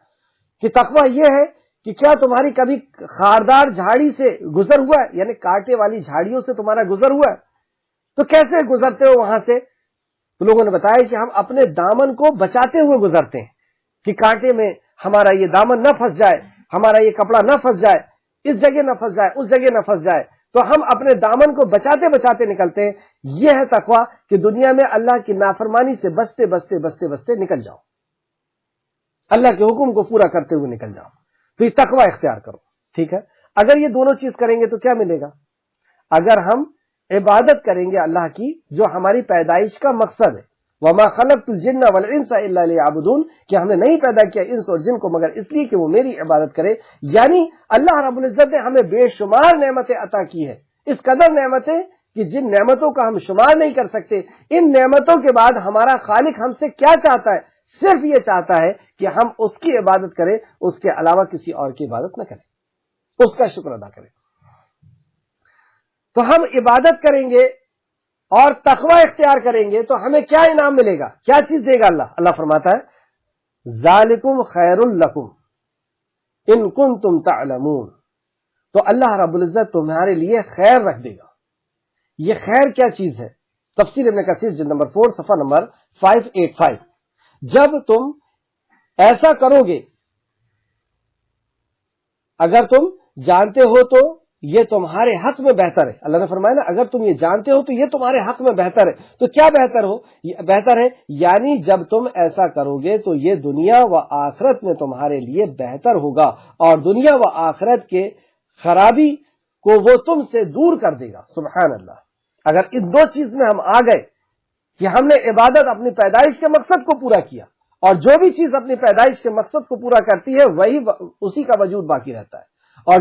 کہ تقوی یہ ہے کہ کیا تمہاری کبھی خاردار جھاڑی سے گزر ہوا ہے، یعنی کانٹے والی جھاڑیوں سے تمہارا گزر ہوا ہے، تو کیسے گزرتے ہو وہاں سے؟ تو لوگوں نے بتایا کہ ہم اپنے دامن کو بچاتے ہوئے گزرتے ہیں کہ کانٹے میں ہمارا یہ دامن نہ پھنس جائے، ہمارا یہ کپڑا نہ پھنس جائے، اس جگہ نہ پھنس جائے، اس جگہ نہ پھنس جائے، تو ہم اپنے دامن کو بچاتے بچاتے نکلتے ہیں. یہ ہے تقوی کہ دنیا میں اللہ کی نافرمانی سے بچتے بچتے بچتے بچتے نکل جاؤ، اللہ کے حکم کو پورا کرتے ہوئے نکل جاؤ. تو یہ تقوی اختیار کرو. ٹھیک ہے، اگر یہ دونوں چیز کریں گے تو کیا ملے گا؟ اگر ہم عبادت کریں گے اللہ کی جو ہماری پیدائش کا مقصد ہے، وَمَا خَلَقْتُ الْجِنَّ وَالْإِنسَ إِلَّا لِيَعْبُدُونَ، کہ ہم نے نہیں پیدا کیا انس اور جن کو مگر اس لیے کہ وہ میری عبادت کرے. یعنی اللہ رب العزت نے ہمیں بے شمار نعمتیں عطا کی ہے، اس قدر نعمتیں کہ جن نعمتوں کا ہم شمار نہیں کر سکتے. ان نعمتوں کے بعد ہمارا خالق ہم سے کیا چاہتا ہے؟ صرف یہ چاہتا ہے کہ ہم اس کی عبادت کریں، اس کے علاوہ کسی اور کی عبادت نہ کریں، اس کا شکر ادا کریں. تو ہم عبادت کریں گے اور تقوی اختیار کریں گے تو ہمیں کیا انعام ملے گا؟ کیا چیز دے گا اللہ؟ اللہ فرماتا ہے ذالکم خیر لکم ان کنتم تعلمون. تو اللہ رب العزت تمہارے لیے خیر رکھ دے گا. یہ خیر کیا چیز ہے؟ تفسیر ابن کثیر جلد نمبر 4 صفحہ نمبر 585. جب تم ایسا کرو گے، اگر تم جانتے ہو تو یہ تمہارے حق میں بہتر ہے. اللہ نے فرمایا نا اگر تم یہ جانتے ہو تو یہ تمہارے حق میں بہتر ہے. تو کیا بہتر ہے؟ یعنی جب تم ایسا کرو گے تو یہ دنیا و آخرت میں تمہارے لیے بہتر ہوگا، اور دنیا و آخرت کے خرابی کو وہ تم سے دور کر دے گا. سبحان اللہ. اگر ان دو چیز میں ہم آ گئے کہ ہم نے عبادت اپنی پیدائش کے مقصد کو پورا کیا، اور جو بھی چیز اپنی پیدائش کے مقصد کو پورا کرتی ہے وہی اسی کا وجود باقی رہتا ہے، اور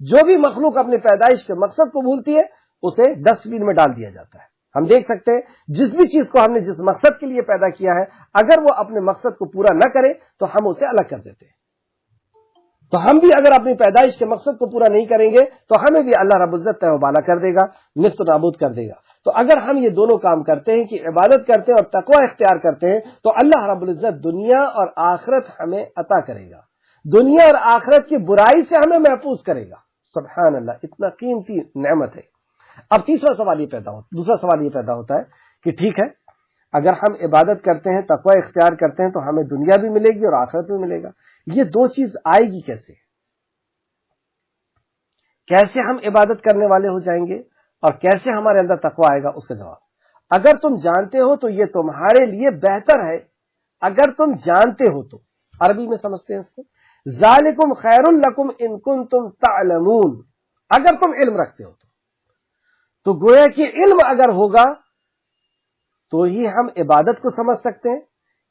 جو بھی مخلوق اپنی پیدائش کے مقصد کو بھولتی ہے اسے ڈسٹ بین میں ڈال دیا جاتا ہے. ہم دیکھ سکتے ہیں جس بھی چیز کو ہم نے جس مقصد کے لیے پیدا کیا ہے، اگر وہ اپنے مقصد کو پورا نہ کرے تو ہم اسے الگ کر دیتے ہیں. تو ہم بھی اگر اپنی پیدائش کے مقصد کو پورا نہیں کریں گے تو ہمیں بھی اللہ رب العزت تہ و بالا کر دے گا، نیست و نابود کر دے گا. تو اگر ہم یہ دونوں کام کرتے ہیں کہ عبادت کرتے ہیں اور تقوی اختیار کرتے ہیں تو اللہ رب العزت دنیا اور آخرت ہمیں عطا کرے گا، دنیا اور آخرت کی برائی سے ہمیں محفوظ کرے گا. سبحان اللہ، اتنا قیمتی نعمت ہے. اب دوسرا سوال یہ پیدا ہوتا ہے کہ ٹھیک ہے، اگر ہم عبادت کرتے ہیں، تقوی اختیار کرتے ہیں تو ہمیں دنیا بھی ملے گی اور آخرت بھی ملے گا. یہ دو چیز آئے گی کیسے ہم عبادت کرنے والے ہو جائیں گے اور کیسے ہمارے اندر تقوی آئے گا؟ اس کا جواب، اگر تم جانتے ہو تو یہ تمہارے لیے بہتر ہے. اگر تم جانتے ہو تو عربی میں سمجھتے ہیں اس کو، ذالکم خیر لکم ان کنتم تعلمون. اگر تم علم رکھتے ہو تو گویا کہ علم اگر ہوگا تو ہی ہم عبادت کو سمجھ سکتے ہیں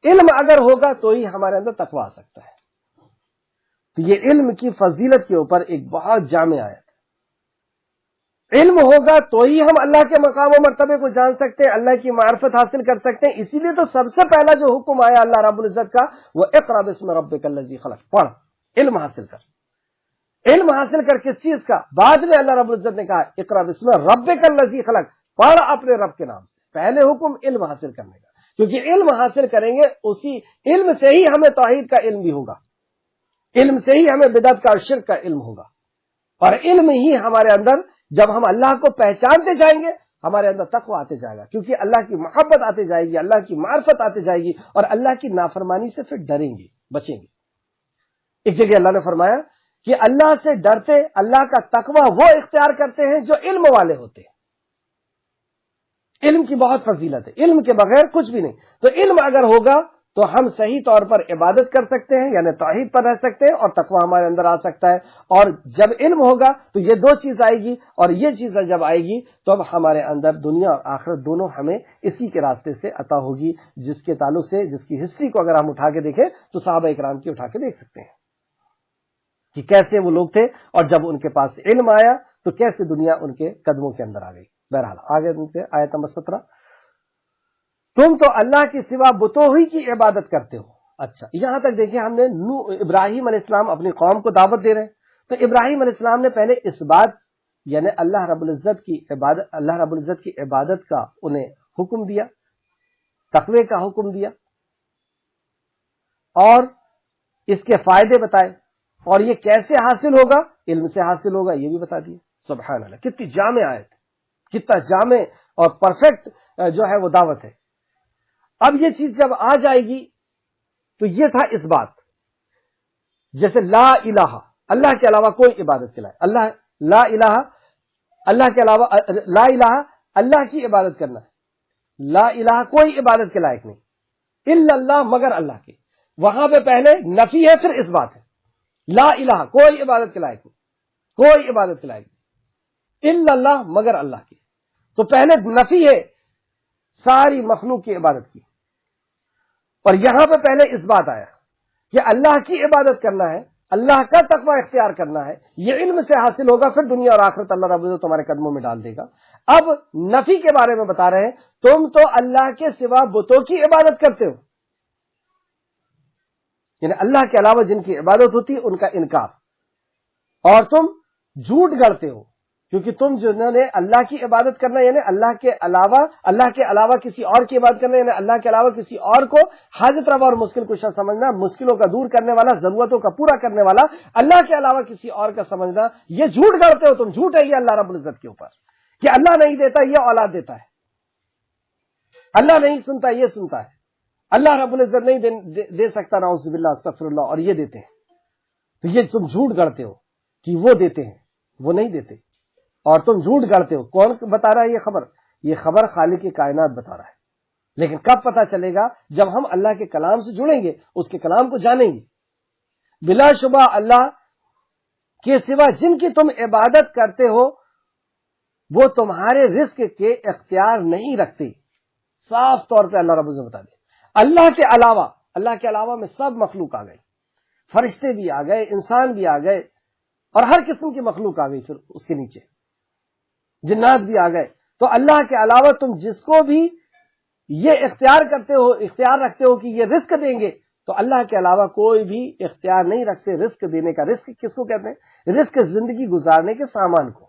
علم اگر ہوگا تو ہی ہمارے اندر تقویٰ آ سکتا ہے. تو یہ علم کی فضیلت کے اوپر ایک بہت جامع آیت ہے. علم ہوگا تو ہی ہم اللہ کے مقام و مرتبے کو جان سکتے ہیں, اللہ کی معرفت حاصل کر سکتے ہیں. اسی لیے تو سب سے پہلا جو حکم آیا اللہ رب العزت کا وہ اقرأ باسم ربک الذی خلق, پڑھ, علم حاصل کر. علم حاصل کر کس چیز کا؟ بعد میں اللہ رب العزت نے کہا اقرأ باسم ربک الذی خلق, پڑھ اپنے رب کے نام سے. پہلے حکم علم حاصل کرنے کا, کیونکہ علم حاصل کریں گے, اسی علم سے ہی ہمیں توحید کا علم بھی ہوگا, علم سے ہی ہمیں بدعت کا اور شرک کا علم ہوگا, اور علم ہی ہمارے اندر جب ہم اللہ کو پہچانتے جائیں گے ہمارے اندر تقویٰ آتے جائے گا, کیونکہ اللہ کی محبت آتے جائے گی, اللہ کی معرفت آتے جائے گی, اور اللہ کی نافرمانی سے پھر ڈریں گے, بچیں گے. ایک جگہ اللہ نے فرمایا کہ اللہ سے ڈرتے, اللہ کا تقویٰ وہ اختیار کرتے ہیں جو علم والے ہوتے ہیں. علم کی بہت فضیلت ہے, علم کے بغیر کچھ بھی نہیں. تو علم اگر ہوگا تو ہم صحیح طور پر عبادت کر سکتے ہیں, یعنی توحید پر رہ سکتے ہیں, اور تقویٰ ہمارے اندر آ سکتا ہے. اور جب علم ہوگا تو یہ دو چیز آئے گی, اور یہ چیزیں جب آئے گی تو اب ہمارے اندر دنیا اور آخرت دونوں ہمیں اسی کے راستے سے عطا ہوگی, جس کے تعلق سے جس کی ہسٹری کو اگر ہم اٹھا کے دیکھیں تو صحابہ اکرام کی اٹھا کے دیکھ سکتے ہیں کہ کیسے وہ لوگ تھے, اور جب ان کے پاس علم آیا تو کیسے دنیا ان کے قدموں کے اندر آ گئی. بہرحال آگے آیت نمبر 17, تم تو اللہ کے سوا بتوں ہی کی عبادت کرتے ہو. اچھا, یہاں تک دیکھیں ہم نے ابراہیم علیہ السلام اپنی قوم کو دعوت دے رہے ہیں. تو ابراہیم علیہ السلام نے پہلے اس بات, یعنی اللہ رب العزت کی عبادت کا انہیں حکم دیا, تقوی کا حکم دیا, اور اس کے فائدے بتائے, اور یہ کیسے حاصل ہوگا, علم سے حاصل ہوگا, یہ بھی بتا دیا. سبحان اللہ, کتنی جامع آیت, کتنا جامع اور پرفیکٹ جو ہے وہ دعوت ہے. اب یہ چیز جب آ جائے گی تو یہ تھا اس بات, جیسے لا الہ, اللہ کے علاوہ کوئی عبادت کے لائق, اللہ لا الہ, اللہ کے علاوہ لا الہ, اللہ کی عبادت کرنا ہے, لا الہ کوئی عبادت کے لائق نہیں, الا اللہ مگر اللہ کے. وہاں پہ پہلے نفی ہے, پھر اس بات ہے, لا الہ کوئی عبادت کے لائق نہیں, کوئی عبادت کے لائق نہیں, الا اللہ مگر اللہ کے. تو پہلے نفی ہے ساری مخلوق کی عبادت کی, اور یہاں پہ پہلے اس بات آیا کہ اللہ کی عبادت کرنا ہے, اللہ کا تقوی اختیار کرنا ہے, یہ علم سے حاصل ہوگا, پھر دنیا اور آخرت اللہ رب العزت تمہارے قدموں میں ڈال دے گا. اب نفی کے بارے میں بتا رہے ہیں, تم تو اللہ کے سوا بتوں کی عبادت کرتے ہو, یعنی اللہ کے علاوہ جن کی عبادت ہوتی ہے ان کا انکار, اور تم جھوٹ گڑتے ہو, کیونکہ تم جنہوں نے اللہ کی عبادت کرنا یعنی اللہ کے علاوہ کسی اور کی عبادت کرنا, یعنی اللہ کے علاوہ کسی اور کو حاجت روا اور مشکل کشا سمجھنا, مشکلوں کا دور کرنے والا, ضرورتوں کا پورا کرنے والا, اللہ کے علاوہ کسی اور کا سمجھنا, یہ جھوٹ گڑتے ہو تم. جھوٹ ہے یہ اللہ رب العزت کے اوپر کہ اللہ نہیں دیتا, یہ اولاد دیتا ہے, اللہ نہیں سنتا, یہ سنتا ہے, اللہ رب العزت نہیں دے سکتا, نعوذ باللہ استغفر اللہ, اور یہ دیتے ہیں. تو یہ تم جھوٹ گڑتے ہو کہ وہ دیتے ہیں, وہ نہیں دیتے, اور تم جھوٹ گڑتے ہو. کون بتا رہا ہے یہ خبر؟ یہ خبر خالق کائنات بتا رہا ہے. لیکن کب پتا چلے گا؟ جب ہم اللہ کے کلام سے جڑیں گے, اس کے کلام کو جانیں گے. بلا شبہ اللہ کے سوا جن کی تم عبادت کرتے ہو وہ تمہارے رزق کے اختیار نہیں رکھتے. صاف طور پہ اللہ رب العزت بتا دے. اللہ کے علاوہ میں سب مخلوق آ گئے, فرشتے بھی آ گئے, انسان بھی آ گئے, اور ہر قسم کی مخلوق آ گئی. پھر اس کے نیچے جنات بھی آ گئے. تو اللہ کے علاوہ تم جس کو بھی یہ اختیار رکھتے ہو کہ یہ رزق دیں گے, تو اللہ کے علاوہ کوئی بھی اختیار نہیں رکھتے رزق دینے کا. رزق کس کو کہتے ہیں؟ رزق زندگی گزارنے کے سامان کو,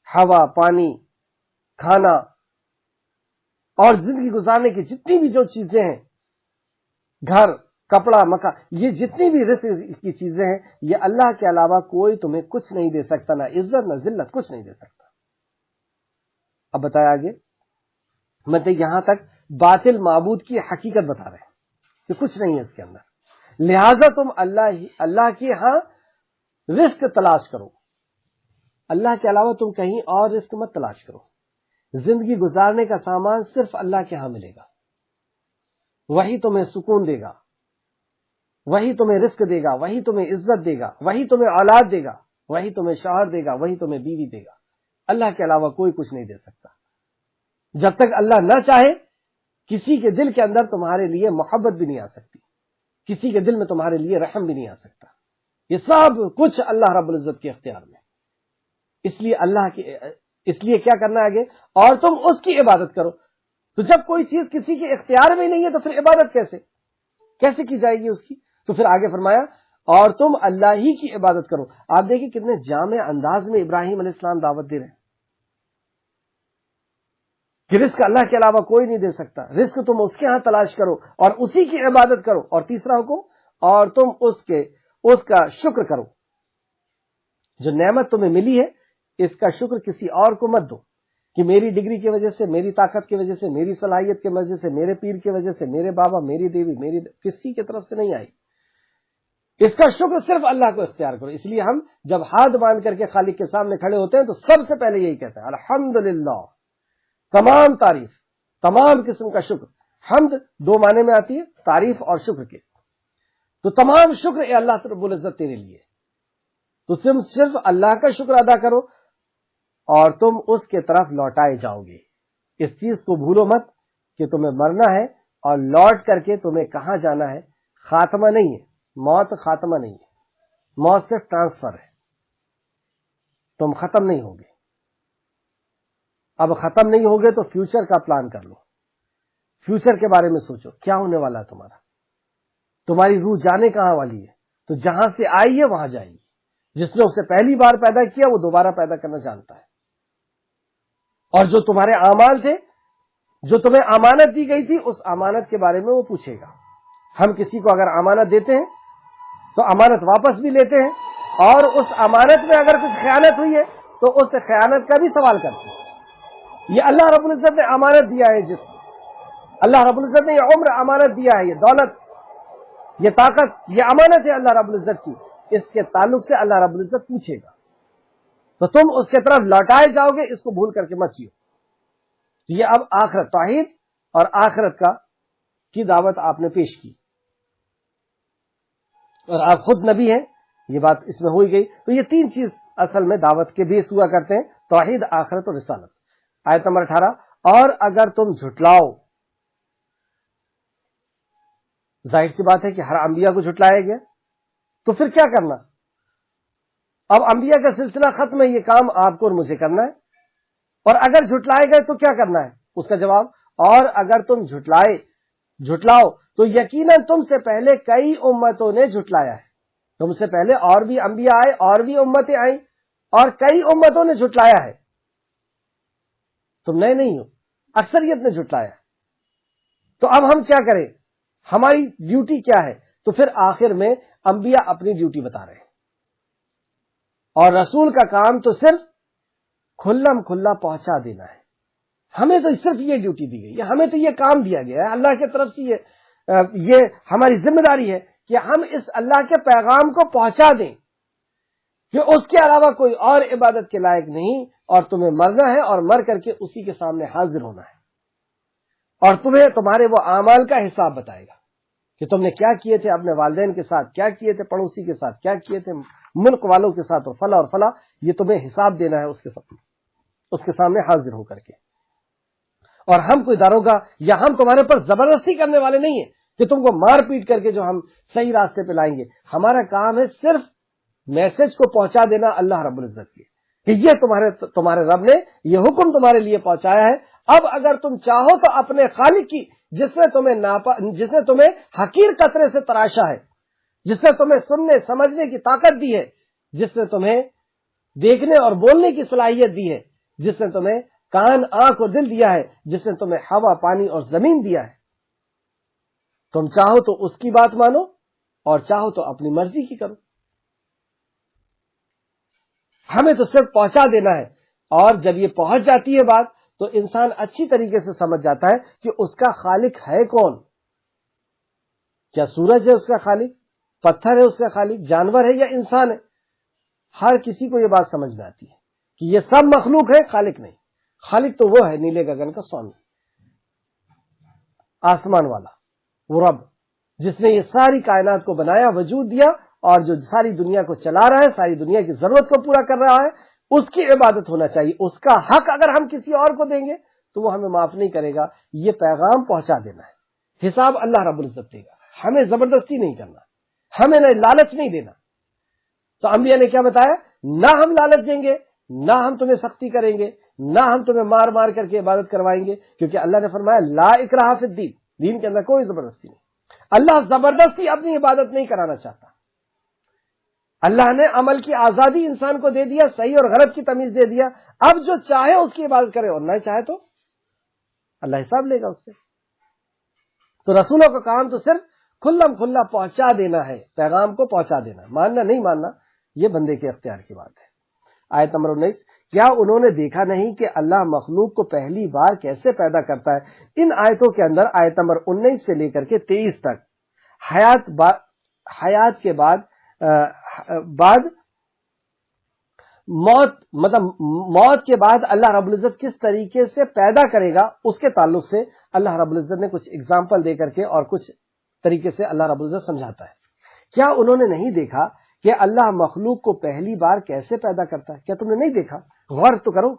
ہوا, پانی, کھانا, اور زندگی گزارنے کی جتنی بھی جو چیزیں ہیں, گھر, کپڑا, مکان, یہ جتنی بھی رزق کی چیزیں ہیں, یہ اللہ کے علاوہ کوئی تمہیں کچھ نہیں دے سکتا, نہ عزت نہ ذلت, کچھ نہیں دے سکتا. اب بتایا آگے, مطلب یہاں تک باطل معبود کی حقیقت بتا رہے ہیں کہ کچھ نہیں ہے اس کے اندر. لہذا تم اللہ کی ہاں رزق تلاش کرو, اللہ کے علاوہ تم کہیں اور رزق مت تلاش کرو. زندگی گزارنے کا سامان صرف اللہ کے ہاں ملے گا, وہی تمہیں سکون دے گا, وہی تمہیں رزق دے گا, وہی تمہیں عزت دے گا, وہی تمہیں اولاد دے گا, وہی تمہیں شوہر دے گا, وہی تمہیں بیوی دے گا. اللہ کے علاوہ کوئی کچھ نہیں دے سکتا. جب تک اللہ نہ چاہے کسی کے دل کے اندر تمہارے لیے محبت بھی نہیں آ سکتی، کسی کے دل میں تمہارے لیے رحم بھی نہیں آ سکتا. یہ سب کچھ اللہ رب العزت کے اختیار میں. اس لیے کیا کرنا ہے آگے؟ اور تم اس کی عبادت کرو. تو جب کوئی چیز کسی کے اختیار میں نہیں ہے تو پھر عبادت کیسے کی جائے گی اس کی؟ تو پھر آگے فرمایا اور تم اللہ ہی کی عبادت کرو. آپ دیکھیں کتنے جامع انداز میں ابراہیم علیہ السلام دعوت دے رہے ہیں کہ رزق اللہ کے علاوہ کوئی نہیں دے سکتا، رزق تم اس کے ہاں تلاش کرو اور اسی کی عبادت کرو. اور تیسرا حکم اور تم اس کا شکر کرو. جو نعمت تمہیں ملی ہے اس کا شکر کسی اور کو مت دو کہ میری ڈگری کی وجہ سے، میری طاقت کی وجہ سے، میری صلاحیت کی وجہ سے، میرے پیر کی وجہ سے، میرے بابا، میری دیوی، کسی کی طرف سے نہیں آئی. اس کا شکر صرف اللہ کو اختیار کرو. اس لیے ہم جب ہاتھ باندھ کر کے خالق کے سامنے کھڑے ہوتے ہیں تو سب سے پہلے یہی کہتے ہیں الحمدللہ، تمام تعریف، تمام قسم کا شکر. حمد دو معنی میں آتی ہے، تعریف اور شکر کے. تو تمام شکر اے اللہ رب العزت تیرے لیے. تو تم صرف اللہ کا شکر ادا کرو اور تم اس کے طرف لوٹائے جاؤ گے. اس چیز کو بھولو مت کہ تمہیں مرنا ہے اور لوٹ کر کے تمہیں کہاں جانا ہے. خاتمہ نہیں ہے، موت خاتمہ نہیں ہے، موت صرف ٹرانسفر ہے. تم ختم نہیں ہوگے. اب ختم نہیں ہوگے تو فیوچر کا پلان کر لو، فیوچر کے بارے میں سوچو کیا ہونے والا ہے تمہارا. تمہاری روح جانے کہاں والی ہے؟ تو جہاں سے آئی ہے وہاں جائے گی. جس نے اسے پہلی بار پیدا کیا وہ دوبارہ پیدا کرنا جانتا ہے. اور جو تمہارے اعمال تھے، جو تمہیں امانت دی گئی تھی، اس امانت کے بارے میں وہ پوچھے گا. ہم کسی کو اگر امانت دیتے ہیں تو امانت واپس بھی لیتے ہیں، اور اس امانت میں اگر کچھ خیانت ہوئی ہے تو اس خیانت کا بھی سوال کرتے ہیں. یہ اللہ رب العزت نے امانت دیا ہے. اللہ رب العزت نے یہ عمر امانت دیا ہے، یہ دولت، یہ طاقت، یہ امانت ہے اللہ رب العزت کی. اس کے تعلق سے اللہ رب العزت پوچھے گا تو تم اس کے طرف لوٹائے جاؤ گے. اس کو بھول کر کے مت جیو. یہ اب آخرت، توحید اور آخرت کی دعوت آپ نے پیش کی، اور آپ خود نبی ہیں، یہ بات اس میں ہوئی گئی. تو یہ تین چیز اصل میں دعوت کے بیس ہوا کرتے ہیں، توحید، آخرت اور رسالت. آیت نمبر 18 اور اگر تم جھٹلاؤ. ظاہر سی بات ہے کہ ہر انبیاء کو جھٹلایا گیا، تو پھر کیا کرنا؟ اب انبیاء کا سلسلہ ختم ہے، یہ کام آپ کو اور مجھے کرنا ہے. اور اگر جھٹلائے گئے تو کیا کرنا ہے؟ اس کا جواب اور اگر تم جھٹلاؤ تو یقیناً تم سے پہلے کئی امتوں نے جھٹلایا ہے. تم سے پہلے اور بھی انبیاء آئے، اور بھی امتیں آئیں، اور کئی امتوں نے جھٹلایا ہے. تم نئے نہیں ہو، اکثریت نے جھٹلایا. تو اب ہم کیا کریں؟ ہماری ڈیوٹی کیا ہے؟ تو پھر آخر میں انبیاء اپنی ڈیوٹی بتا رہے ہیں، اور رسول کا کام تو صرف کھلم کھلا پہنچا دینا ہے. ہمیں تو صرف یہ ڈیوٹی دی گئی ہے، ہمیں تو یہ کام دیا گیا ہے اللہ کی طرف سے. یہ ہماری ذمہ داری ہے کہ ہم اس اللہ کے پیغام کو پہنچا دیں کہ اس کے علاوہ کوئی اور عبادت کے لائق نہیں، اور تمہیں مرنا ہے اور مر کر کے اسی کے سامنے حاضر ہونا ہے. اور تمہیں تمہارے وہ اعمال کا حساب بتائے گا کہ تم نے کیا کیے تھے اپنے والدین کے ساتھ، کیا کیے تھے پڑوسی کے ساتھ، کیا کیے تھے ملک والوں کے ساتھ، اور فلاں. یہ تمہیں حساب دینا ہے اس کے سامنے حاضر ہو کر کے. اور ہم کوئی داروگا یا ہم تمہارے پر زبردستی کرنے والے نہیں ہیں کہ تم کو مار پیٹ کر کے جو ہم صحیح راستے پہ لائیں گے. ہمارا کام ہے صرف میسج کو پہنچا دینا اللہ رب العزت کے کہ یہ تمہارے رب نے یہ حکم تمہارے لیے پہنچایا ہے. اب اگر تم چاہو تو اپنے خالق کی، جس نے تمہیں حقیر قطرے سے تراشا ہے، جس نے تمہیں سننے سمجھنے کی طاقت دی ہے، جس نے تمہیں دیکھنے اور بولنے کی صلاحیت دی ہے، جس نے تمہیں کان، آنکھ اور دل دیا ہے، جس نے تمہیں ہوا، پانی اور زمین دیا ہے. تم چاہو تو اس کی بات مانو اور چاہو تو اپنی مرضی کی کرو. ہمیں تو صرف پہنچا دینا ہے. اور جب یہ پہنچ جاتی ہے بات تو انسان اچھی طریقے سے سمجھ جاتا ہے کہ اس کا خالق ہے کون. کیا سورج ہے اس کا خالق؟ پتھر ہے اس کا خالق؟ جانور ہے یا انسان ہے؟ ہر کسی کو یہ بات سمجھ میں آتی ہے کہ یہ سب مخلوق ہے، خالق نہیں. خالق تو وہ ہے نیلے گگن کا سوامی، آسمان والا، وہ رب جس نے یہ ساری کائنات کو بنایا، وجود دیا، اور جو ساری دنیا کو چلا رہا ہے، ساری دنیا کی ضرورت کو پورا کر رہا ہے. اس کی عبادت ہونا چاہیے. اس کا حق اگر ہم کسی اور کو دیں گے تو وہ ہمیں معاف نہیں کرے گا. یہ پیغام پہنچا دینا ہے, حساب اللہ رب العزت دے گا, ہمیں زبردستی نہیں کرنا, ہمیں لالچ نہیں دینا. تو انبیاء نے کیا بتایا, نہ ہم لالچ دیں گے, نہ ہم تمہیں سختی کریں گے, نہ ہم تمہیں مار مار کر کے عبادت کروائیں گے, کیونکہ اللہ نے فرمایا لا اکراہ فی الدین, دین کے اندر کوئی زبردستی نہیں. اللہ زبردستی اپنی عبادت نہیں کرانا چاہتا. اللہ نے عمل کی آزادی انسان کو دے دیا, صحیح اور غلط کی تمیز دے دیا. اب جو چاہے اس کی عبادت کرے اور نہ چاہے تو اللہ حساب لے گا اس سے. تو رسولوں کا کام تو صرف کھلم کھلا پہنچا دینا ہے, پیغام کو پہنچا دینا, ماننا نہیں ماننا یہ بندے کے اختیار کی بات ہے. آیت نمبر 19, کیا انہوں نے دیکھا نہیں کہ اللہ مخلوق کو پہلی بار کیسے پیدا کرتا ہے. ان آیتوں کے اندر آیت نمبر 19 سے لے کر کے 23 تک حیات کے بعد موت, مطلب موت کے بعد اللہ رب العزت کس طریقے سے پیدا کرے گا اس کے تعلق سے اللہ رب العزت نے کچھ اگزامپل دے کر کے اور کچھ طریقے سے اللہ رب العزت سمجھاتا ہے. کیا انہوں نے نہیں دیکھا کہ اللہ مخلوق کو پہلی بار کیسے پیدا کرتا ہے. کیا تم نے نہیں دیکھا؟ غور تو کرو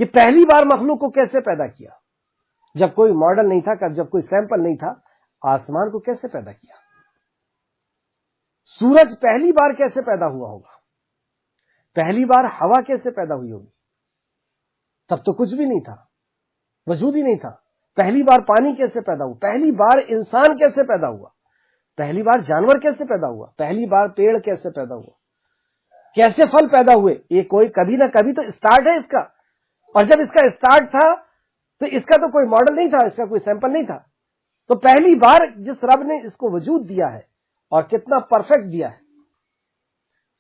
کہ پہلی بار مخلوق کو کیسے پیدا کیا. جب کوئی ماڈل نہیں تھا, جب کوئی سیمپل نہیں تھا, آسمان کو کیسے پیدا کیا, سورج پہلی بار کیسے پیدا ہوا ہوگا, پہلی بار ہوا کیسے پیدا ہوئی ہوگی, تب تو کچھ بھی نہیں تھا, وجود ہی نہیں تھا. پہلی بار پانی کیسے پیدا ہوا, پہلی بار انسان کیسے پیدا ہوا, پہلی بار جانور کیسے پیدا ہوا, پہلی بار پیڑ کیسے پیدا ہوا, کیسے پھل پیدا ہوئے. یہ کوئی کبھی نہ کبھی تو اسٹارٹ ہے اس کا, اور جب اس کا اسٹارٹ تھا تو اس کا تو کوئی ماڈل نہیں تھا, اس کا کوئی سیمپل نہیں تھا. تو پہلی بار جس رب نے اس کو وجود دیا ہے اور کتنا پرفیکٹ دیا ہے.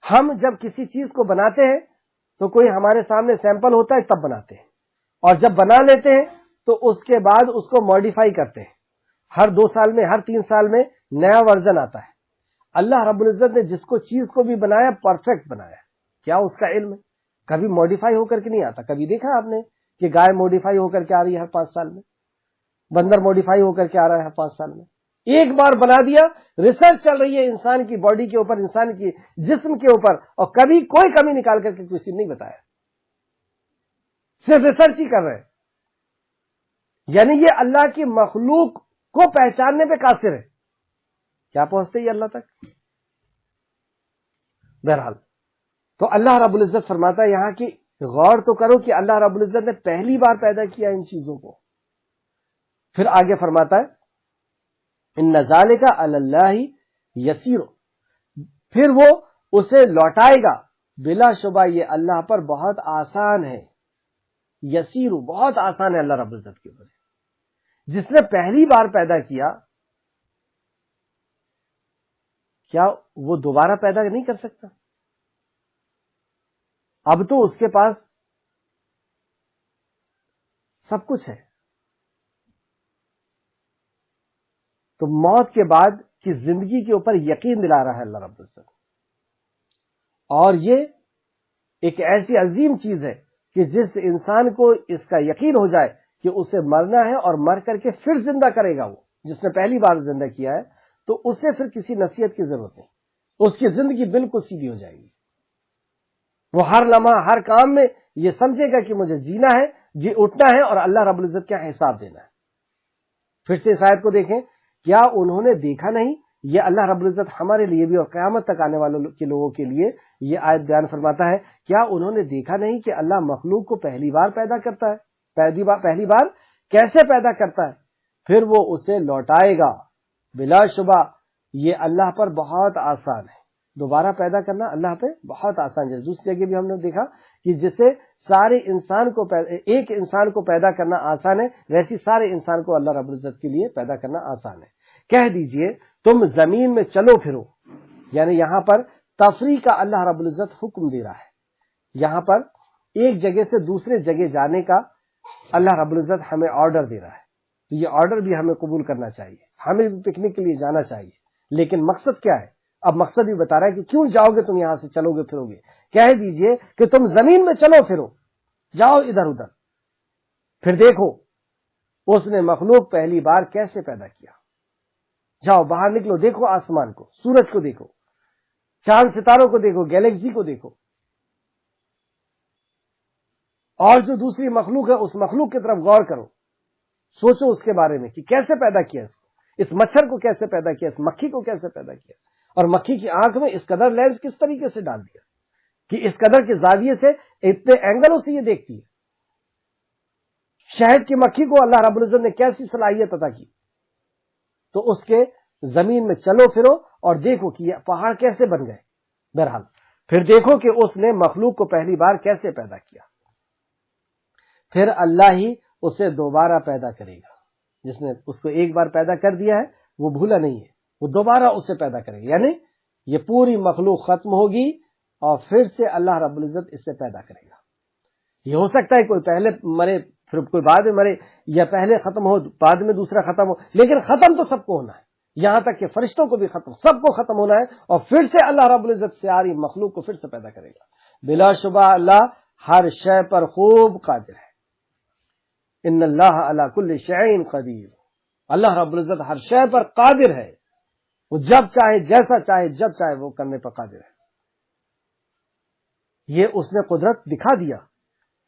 ہم جب کسی چیز کو بناتے ہیں تو کوئی ہمارے سامنے سیمپل ہوتا ہے تب بناتے ہیں, اور جب بنا لیتے ہیں تو اس کے بعد اس کو ماڈیفائی کرتے ہیں. ہر 2 سال میں, ہر 3 سال میں نیا ورژن آتا ہے. اللہ رب العزت نے جس کو چیز کو بھی بنایا پرفیکٹ بنایا. کیا اس کا علم ہے؟ کبھی ماڈیفائی ہو کر کے نہیں آتا. کبھی دیکھا آپ نے کہ گائے ماڈیفائی ہو کر کے آ رہی ہے ہر 5 سال میں, بندر ماڈیفائی ہو کر کے آ رہا ہے ہر 5 سال میں. ایک بار بنا دیا, ریسرچ چل رہی ہے انسان کی باڈی کے اوپر, انسان کی جسم کے اوپر, اور کبھی کوئی کمی نکال کر کے کسی نے نہیں بتایا, صرف ریسرچ ہی کر رہے ہیں. یعنی یہ اللہ کی مخلوق کو پہچاننے پہ قاصر ہے. کیا پہنچتے ہی اللہ تک. بہرحال تو اللہ رب العزت فرماتا ہے یہاں کی غور تو کرو کہ اللہ رب العزت نے پہلی بار پیدا کیا ان چیزوں کو. پھر آگے فرماتا ہے ان ذالک علی اللہ یسیر, پھر وہ اسے لوٹائے گا, بلا شبہ یہ اللہ پر بہت آسان ہے. یسیر بہت آسان ہے اللہ رب العزت کے اوپر. جس نے پہلی بار پیدا کیا, کیا وہ دوبارہ پیدا نہیں کر سکتا؟ اب تو اس کے پاس سب کچھ ہے. تو موت کے بعد کی زندگی کے اوپر یقین دلا رہا ہے اللہ رب العزت. اور یہ ایک ایسی عظیم چیز ہے کہ جس انسان کو اس کا یقین ہو جائے کہ اسے مرنا ہے اور مر کر کے پھر زندہ کرے گا, وہ جس نے پہلی بار زندہ کیا ہے, تو اسے پھر کسی نصیحت کی ضرورت نہیں. اس کی زندگی بالکل سیدھی ہو جائے گی. وہ ہر لمحہ ہر کام میں یہ سمجھے گا کہ مجھے جینا ہے, جی اٹھنا ہے, اور اللہ رب العزت کا حساب دینا ہے. پھر سے اس آیت کو دیکھیں, کیا انہوں نے دیکھا نہیں, یہ اللہ رب العزت ہمارے لیے بھی اور قیامت تک آنے والوں کے لوگوں کے لیے یہ آیت بیان فرماتا ہے. کیا انہوں نے دیکھا نہیں کہ اللہ مخلوق کو پہلی بار پیدا کرتا ہے, پہلی بار کیسے پیدا کرتا ہے, پھر وہ اسے لوٹائے گا. بلا شبہ یہ اللہ پر بہت آسان ہے. دوبارہ پیدا کرنا اللہ پہ بہت آسان ہے. دوسری جگہ بھی ہم نے دیکھا کہ جسے سارے انسان کو ایک انسان کو پیدا کرنا آسان ہے, ویسی سارے انسان کو اللہ رب العزت کے لیے پیدا کرنا آسان ہے. کہہ دیجئے تم زمین میں چلو پھرو, یعنی یہاں پر تفریح کا اللہ رب العزت حکم دے رہا ہے. یہاں پر ایک جگہ سے دوسرے جگہ جانے کا اللہ رب العزت ہمیں آرڈر دے رہا ہے. تو یہ آرڈر بھی ہمیں قبول کرنا چاہیے, ہمیں بھی پکنک کے لیے جانا چاہیے. لیکن مقصد کیا ہے؟ اب مقصد بھی بتا رہا ہے کہ کیوں جاؤ گے تم یہاں سے, چلو گے پھرو گے. کہہ دیجئے کہ تم زمین میں چلو پھرو, جاؤ ادھر ادھر, پھر دیکھو اس نے مخلوق پہلی بار کیسے پیدا کیا. جاؤ باہر نکلو, دیکھو آسمان کو, سورج کو دیکھو, چاند ستاروں کو دیکھو, گیلیکسی کو دیکھو, اور جو دوسری مخلوق ہے اس مخلوق کی طرف غور کرو، سوچو اس کے بارے میں کہ کیسے پیدا کیا اس کو، اس مچھر کو کیسے پیدا کیا، اس مکھی کو کیسے پیدا کیا، اور مکھی کی آنکھ میں اس قدر لینس کس طریقے سے ڈال دیا کہ اس قدر کے زاویے سے اتنے اینگلوں سے یہ دیکھتی ہے۔ شہد کی مکھی کو اللہ رب العزت نے کیسی صلاحیت عطا کی، تو اس کے زمین میں چلو پھرو اور دیکھو کہ یہ پہاڑ کیسے بن گئے۔ بہرحال پھر دیکھو کہ اس نے مخلوق کو پہلی بار کیسے پیدا کیا، پھر اللہ ہی اسے دوبارہ پیدا کرے گا۔ جس نے اس کو ایک بار پیدا کر دیا ہے وہ بھولا نہیں ہے، وہ دوبارہ اسے پیدا کرے گا، یعنی یہ پوری مخلوق ختم ہوگی اور پھر سے اللہ رب العزت اس سے پیدا کرے گا۔ یہ ہو سکتا ہے کوئی پہلے مرے پھر کوئی بعد میں مرے، یا پہلے ختم ہو بعد میں دوسرا ختم ہو، لیکن ختم تو سب کو ہونا ہے، یہاں تک کہ فرشتوں کو بھی ختم، سب کو ختم ہونا ہے، اور پھر سے اللہ رب العزت ساری مخلوق کو پھر سے پیدا کرے گا۔ بلا شبہ اللہ ہر شے پر خوب قادر ہے۔ ان اللہ علی کل شیء قدیر، اللہ رب العزت ہر شے پر قادر ہے، وہ جب چاہے جیسا چاہے جب چاہے وہ کرنے پر قادر ہے۔ یہ اس نے قدرت دکھا دیا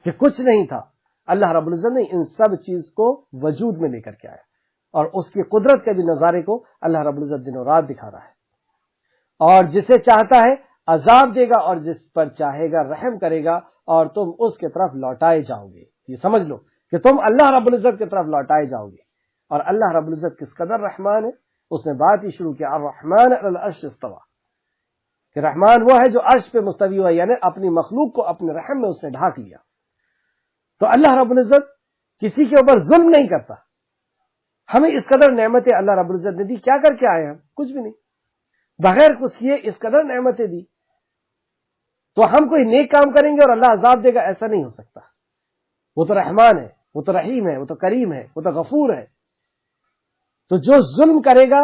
کہ کچھ نہیں تھا، اللہ رب العزت نے ان سب چیز کو وجود میں لے کر کے آیا، اور اس کی قدرت کے بھی نظارے کو اللہ رب العزت دن و رات دکھا رہا ہے، اور جسے چاہتا ہے عذاب دے گا اور جس پر چاہے گا رحم کرے گا، اور تم اس کی طرف لوٹائے جاؤ گے۔ یہ سمجھ لو کہ تم اللہ رب العزت کی طرف لوٹائے جاؤ گے، اور اللہ رب العزت کس قدر رحمان ہے۔ اس نے بات ہی شروع کیا الرحمن علی العرش استوى، کہ رحمان وہ ہے جو عرش پہ مستوی ہوا، یعنی اپنی مخلوق کو اپنے رحم میں اس نے ڈھانک لیا۔ تو اللہ رب العزت کسی کے اوپر ظلم نہیں کرتا۔ ہمیں اس قدر نعمتیں اللہ رب العزت نے دی، کیا کر کے آئے ہم؟ کچھ بھی نہیں، بغیر کچھ کیے اس قدر نعمتیں دی، تو ہم کوئی نیک کام کریں گے اور اللہ عذاب دے گا، ایسا نہیں ہو سکتا۔ وہ تو رحمان ہے، وہ تو رحیم ہے، وہ تو کریم ہے، وہ تو غفور ہے۔ تو جو ظلم کرے گا،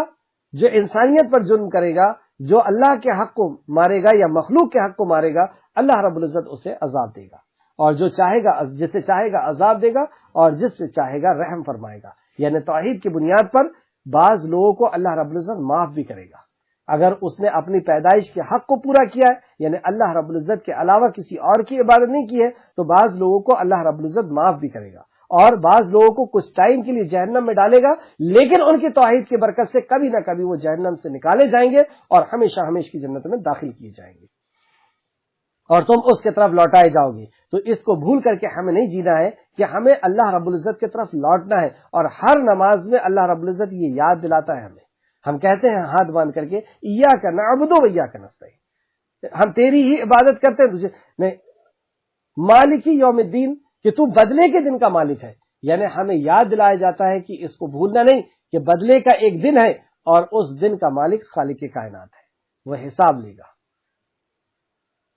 جو انسانیت پر ظلم کرے گا، جو اللہ کے حق کو مارے گا یا مخلوق کے حق کو مارے گا، اللہ رب العزت اسے عذاب دے گا، اور جو چاہے گا جسے چاہے گا عذاب دے گا، اور جس سے چاہے گا رحم فرمائے گا۔ یعنی توحید کی بنیاد پر بعض لوگوں کو اللہ رب العزت معاف بھی کرے گا، اگر اس نے اپنی پیدائش کے حق کو پورا کیا ہے، یعنی اللہ رب العزت کے علاوہ کسی اور کی عبادت نہیں کی ہے، تو بعض لوگوں کو اللہ رب العزت معاف بھی کرے گا، اور بعض لوگوں کو کچھ ٹائم کے لیے جہنم میں ڈالے گا، لیکن ان کی توحید کی برکت سے کبھی نہ کبھی وہ جہنم سے نکالے جائیں گے اور ہمیشہ ہمیشہ کی جنت میں داخل کیے جائیں گے، اور تم اس کی طرف لوٹائے جاؤ گے۔ تو اس کو بھول کر کے ہمیں نہیں جینا ہے کہ ہمیں اللہ رب العزت کی طرف لوٹنا ہے، اور ہر نماز میں اللہ رب العزت یہ یاد دلاتا ہے ہمیں۔ ہم کہتے ہیں ہاتھ باندھ کر کے ایاک نعبد و ایاک نستعین، ہم تیری ہی عبادت کرتے ہیں، تجھے نہیں، مالکی یوم الدین، کہ تو بدلے کے دن کا مالک ہے۔ یعنی ہمیں یاد دلایا جاتا ہے کہ اس کو بھولنا نہیں کہ بدلے کا ایک دن ہے، اور اس دن کا مالک خالق کائنات ہے، وہ حساب لے گا،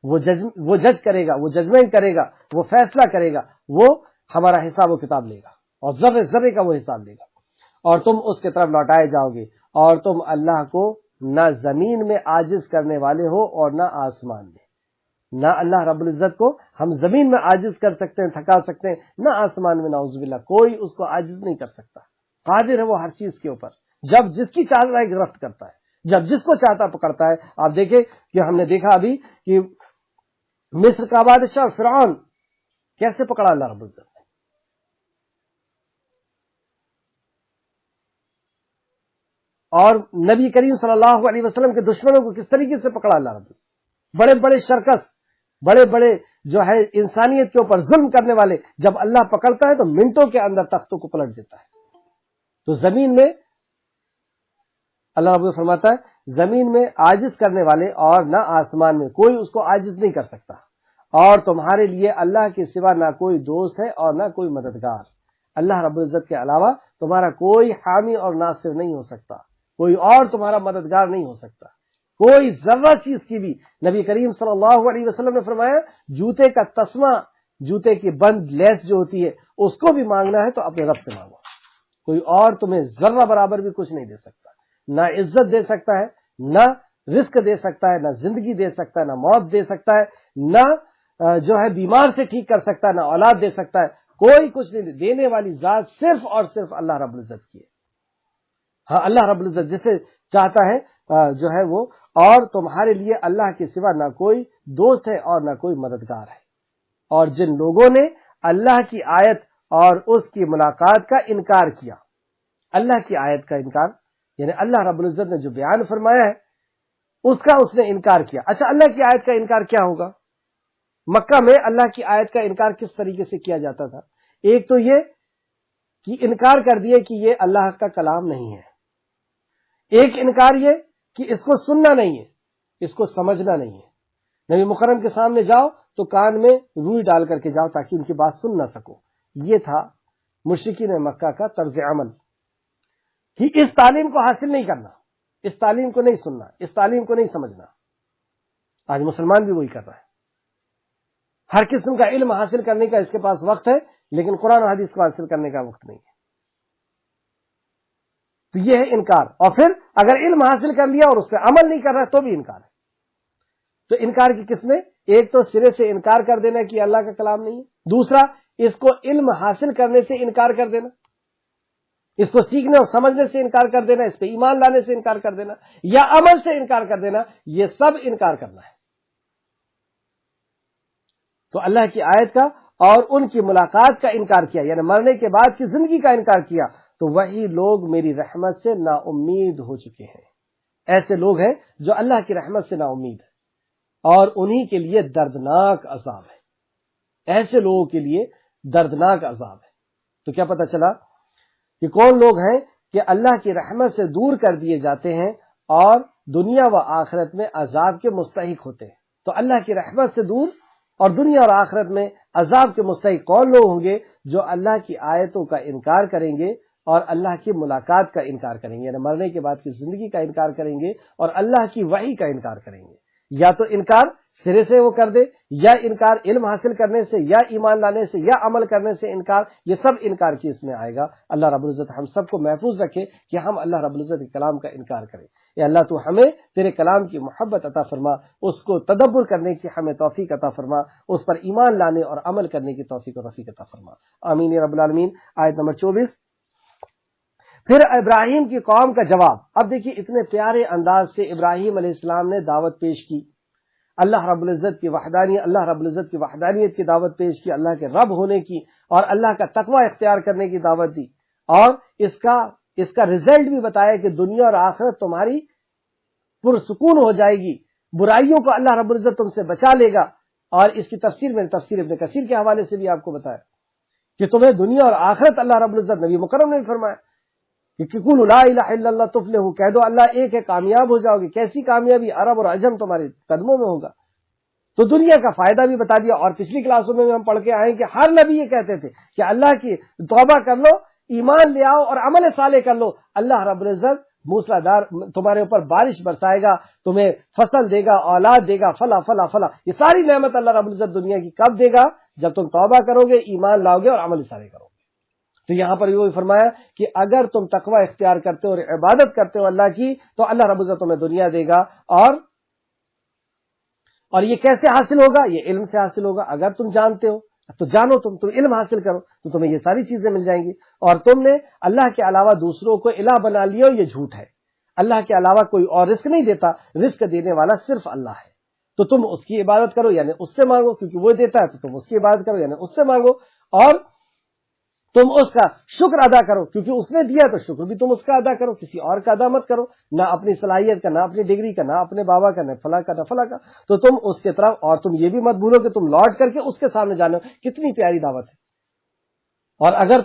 وہ جج کرے گا، وہ ججمنٹ کرے گا، وہ فیصلہ کرے گا، وہ ہمارا حساب و کتاب لے گا، اور ذرے ذرے کا وہ حساب لے گا، اور تم اس کی طرف لوٹائے جاؤ گے، اور تم اللہ کو نہ زمین میں عاجز کرنے والے ہو اور نہ آسمان میں۔ نہ اللہ رب العزت کو ہم زمین میں عاجز کر سکتے ہیں، تھکا سکتے ہیں، نہ آسمان میں، نعوذ باللہ، کوئی اس کو عاجز نہیں کر سکتا۔ قادر ہے وہ ہر چیز کے اوپر، جب جس کی چاہتا ہے گرفت کرتا ہے، جب جس کو چاہتا پکڑتا ہے۔ آپ دیکھیں کہ ہم نے دیکھا ابھی کہ مصر کا بادشاہ فرعون کیسے پکڑا اللہ رب العزت نے، اور نبی کریم صلی اللہ علیہ وسلم کے دشمنوں کو کس طریقے سے پکڑا اللہ رب العزت۔ بڑے بڑے شرکس، بڑے بڑے جو ہے انسانیت کے اوپر ظلم کرنے والے، جب اللہ پکڑتا ہے تو منٹوں کے اندر تختوں کو پلٹ دیتا ہے۔ تو زمین میں اللہ رب العزت فرماتا ہے زمین میں عاجز کرنے والے اور نہ آسمان میں، کوئی اس کو عاجز نہیں کر سکتا، اور تمہارے لیے اللہ کے سوا نہ کوئی دوست ہے اور نہ کوئی مددگار۔ اللہ رب العزت کے علاوہ تمہارا کوئی حامی اور ناصر نہیں ہو سکتا، کوئی اور تمہارا مددگار نہیں ہو سکتا، کوئی ذرہ چیز کی بھی۔ نبی کریم صلی اللہ علیہ وسلم نے فرمایا جوتے کا تسمہ، جوتے کی بند لیس جو ہوتی ہے، اس کو بھی مانگنا ہے تو اپنے رب سے مانگو، کوئی اور تمہیں ذرہ برابر بھی کچھ نہیں دے سکتا، نہ عزت دے سکتا ہے، نہ رزق دے سکتا ہے، نہ زندگی دے سکتا ہے، نہ موت دے سکتا ہے، نہ جو ہے بیمار سے ٹھیک کر سکتا ہے، نہ اولاد دے سکتا ہے، کوئی کچھ نہیں دینے والی ذات صرف اور صرف اللہ رب العزت کی ہے۔ ہاں اللہ رب العزت جسے چاہتا ہے جو ہے وہ، اور تمہارے لیے اللہ کے سوا نہ کوئی دوست ہے اور نہ کوئی مددگار ہے۔ اور جن لوگوں نے اللہ کی آیت اور اس کی ملاقات کا انکار کیا. اللہ کی آیت کا انکار یعنی اللہ رب العزت نے جو بیان فرمایا ہے اس کا اس نے انکار کیا. اچھا اللہ کی آیت کا انکار کیا ہوگا؟ مکہ میں اللہ کی آیت کا انکار کس طریقے سے کیا جاتا تھا؟ ایک تو یہ کہ انکار کر دیے کہ یہ اللہ کا کلام نہیں ہے. ایک انکار یہ کہ اس کو سننا نہیں ہے، اس کو سمجھنا نہیں ہے. نبی مکرم کے سامنے جاؤ تو کان میں روئی ڈال کر کے جاؤ تاکہ ان کی بات سن نہ سکو. یہ تھا مشرکین مکہ کا طرز عمل کہ اس تعلیم کو حاصل نہیں کرنا، اس تعلیم کو نہیں سننا، اس تعلیم کو نہیں سمجھنا. آج مسلمان بھی وہی کر رہا ہے. ہر قسم کا علم حاصل کرنے کا اس کے پاس وقت ہے لیکن قرآن و حدیث کو حاصل کرنے کا وقت نہیں ہے. تو یہ ہے انکار. اور پھر اگر علم حاصل کر لیا اور اس پہ عمل نہیں کر رہا تو بھی انکار ہے. تو انکار کی قسمیں، ایک تو سرے سے انکار کر دینا کہ اللہ کا کلام نہیں ہے. دوسرا اس کو علم حاصل کرنے سے انکار کر دینا، اس کو سیکھنے اور سمجھنے سے انکار کر دینا، اس پہ ایمان لانے سے انکار کر دینا یا عمل سے انکار کر دینا. یہ سب انکار کرنا ہے. تو اللہ کی آیت کا اور ان کی ملاقات کا انکار کیا یعنی مرنے کے بعد کی زندگی کا انکار کیا تو وہی لوگ میری رحمت سے نا امید ہو چکے ہیں. ایسے لوگ ہیں جو اللہ کی رحمت سے نا امید ہے اور انہی کے لیے دردناک عذاب ہے. ایسے لوگوں کے لیے دردناک عذاب ہے. تو کیا پتہ چلا کہ کون لوگ ہیں کہ اللہ کی رحمت سے دور کر دیے جاتے ہیں اور دنیا و آخرت میں عذاب کے مستحق ہوتے ہیں. تو اللہ کی رحمت سے دور اور دنیا اور آخرت میں عذاب کے مستحق کون لوگ ہوں گے؟ جو اللہ کی آیتوں کا انکار کریں گے اور اللہ کی ملاقات کا انکار کریں گے یعنی مرنے کے بعد کی زندگی کا انکار کریں گے اور اللہ کی وحی کا انکار کریں گے. یا تو انکار سرے سے وہ کر دے یا انکار علم حاصل کرنے سے یا ایمان لانے سے یا عمل کرنے سے انکار. یہ سب انکار کی اس میں آئے گا. اللہ رب العزت ہم سب کو محفوظ رکھے کہ ہم اللہ رب العزت کے کلام کا انکار کریں. اے اللہ تو ہمیں تیرے کلام کی محبت عطا فرما، اس کو تدبر کرنے کی ہمیں توفیق عطا فرما، اس پر ایمان لانے اور عمل کرنے کی توفیق و رفیق عطا فرما. آمین یا رب العالمین. آیت نمبر 24. پھر ابراہیم کی قوم کا جواب. اب دیکھیے اتنے پیارے انداز سے ابراہیم علیہ السلام نے دعوت پیش کی، اللہ رب العزت کی وحدانیت کی دعوت پیش کی، اللہ کے رب ہونے کی اور اللہ کا تقوی اختیار کرنے کی دعوت دی اور اس کا رزلٹ بھی بتایا کہ دنیا اور آخرت تمہاری پرسکون ہو جائے گی، برائیوں کو اللہ رب العزت تم سے بچا لے گا. اور اس کی تفسیر میں تفسیر ابن کثیر کے حوالے سے بھی آپ کو بتایا کہ تمہیں دنیا اور آخرت اللہ رب العزت، نبی مکرم نے بھی فرمایا کہ قولوا لا الہ الا اللہ تفلحوا، کہہ دو اللہ ایک ہے کامیاب ہو جاؤ گے. کیسی کامیابی؟ عرب اور عجم تمہارے قدموں میں ہوگا. تو دنیا کا فائدہ بھی بتا دیا. اور پچھلی کلاسوں میں ہم پڑھ کے آئے کہ ہر نبی یہ کہتے تھے کہ اللہ کی توبہ کر لو، ایمان لے آؤ اور عمل صالح کر لو، اللہ رب العزت موسلادھار تمہارے اوپر بارش برسائے گا، تمہیں فصل دے گا، اولاد دے گا، فلا فلا فلا. یہ ساری نعمت اللہ رب العزت دنیا کی کب دے گا؟ جب تم توبہ کرو گے، ایمان لاؤ گے اور عمل صالح کرو گے. تو یہاں پر یہ فرمایا کہ اگر تم تقوی اختیار کرتے ہو اور عبادت کرتے ہو اللہ کی تو اللہ رب العزت تمہیں دنیا دے گا. اور یہ کیسے حاصل ہوگا؟ یہ علم سے حاصل ہوگا. اگر تم جانتے ہو تو جانو، تم علم حاصل کرو تو تمہیں یہ ساری چیزیں مل جائیں گی. اور تم نے اللہ کے علاوہ دوسروں کو الہ بنا لیا، یہ جھوٹ ہے. اللہ کے علاوہ کوئی اور رزق نہیں دیتا، رزق دینے والا صرف اللہ ہے. تو تم اس کی عبادت کرو یعنی اس سے مانگو، کیونکہ وہ دیتا ہے تو تم اس کی عبادت کرو یعنی اس سے مانگو. اور تم اس کا شکر ادا کرو کیونکہ اس نے دیا تو شکر بھی تم اس کا ادا کرو، کسی اور کا ادا مت کرو، نہ اپنی صلاحیت کا، نہ اپنی ڈگری کا، نہ اپنے بابا کا، نہ فلاں کا، نہ فلاں کا. تو تم اس کے طرف، اور تم یہ بھی مت بھولو کہ تم لوٹ کر کے اس کے سامنے جانو. کتنی پیاری دعوت ہے. اور اگر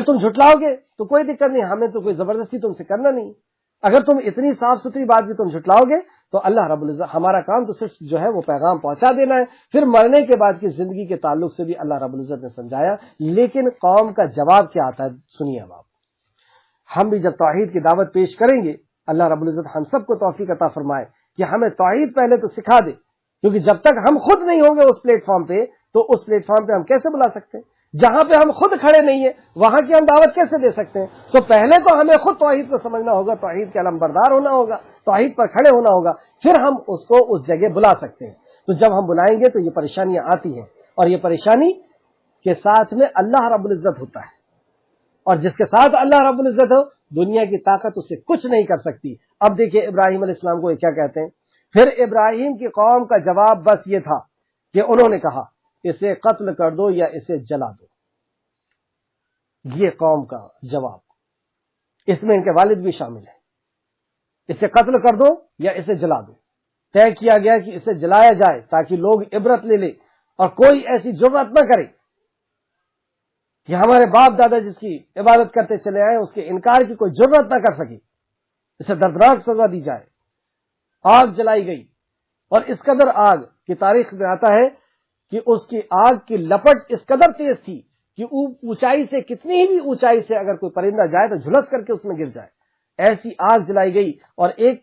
تم جھٹلاؤ گے تو کوئی دقت نہیں، ہمیں تو کوئی زبردستی تم سے کرنا نہیں. اگر تم اتنی صاف ستھری بات بھی تم جھٹلاؤ گے تو اللہ رب العزت، ہمارا کام تو صرف جو ہے وہ پیغام پہنچا دینا ہے. پھر مرنے کے بعد کی زندگی کے تعلق سے بھی اللہ رب العزت نے سمجھایا. لیکن قوم کا جواب کیا آتا ہے سنیے. اب ہم بھی جب توحید کی دعوت پیش کریں گے، اللہ رب العزت ہم سب کو توفیق عطا فرمائے کہ ہمیں توحید پہلے تو سکھا دے، کیونکہ جب تک ہم خود نہیں ہوں گے اس پلیٹ فارم پہ تو اس پلیٹ فارم پہ ہم کیسے بلا سکتے ہیں؟ جہاں پہ ہم خود کھڑے نہیں ہیں وہاں کی ہم دعوت کیسے دے سکتے ہیں؟ تو پہلے تو ہمیں خود توحید کو سمجھنا ہوگا، توحید کے علمبردار ہونا ہوگا، توحید پر کھڑے ہونا ہوگا، پھر ہم اس کو اس جگہ بلا سکتے ہیں. تو جب ہم بلائیں گے تو یہ پریشانیاں آتی ہیں، اور یہ پریشانی کے ساتھ میں اللہ رب العزت ہوتا ہے، اور جس کے ساتھ اللہ رب العزت ہو دنیا کی طاقت اسے کچھ نہیں کر سکتی. اب دیکھیے ابراہیم علیہ السلام کو یہ کیا کہتے ہیں. پھر ابراہیم کی قوم کا جواب بس یہ تھا کہ انہوں نے کہا اسے قتل کر دو یا اسے جلا دو. یہ قوم کا جواب. اس میں ان کے والد بھی شامل ہیں. اسے قتل کر دو یا اسے جلا دو. طے کیا گیا کہ اسے جلایا جائے تاکہ لوگ عبرت لے لیں اور کوئی ایسی جرات نہ کرے کہ ہمارے باپ دادا جس کی عبادت کرتے چلے آئے اس کے انکار کی کوئی جرات نہ کر سکے. اسے دردناک سزا دی جائے. آگ جلائی گئی اور اس قدر آگ کی تاریخ میں آتا ہے کہ اس کی آگ کی لپٹ اس قدر تیز تھی کہ اونچائی سے کتنی بھی اونچائی سے اگر کوئی پرندہ جائے تو جھلس کر کے اس میں گر جائے. ایسی آگ جلائی گئی اور ایک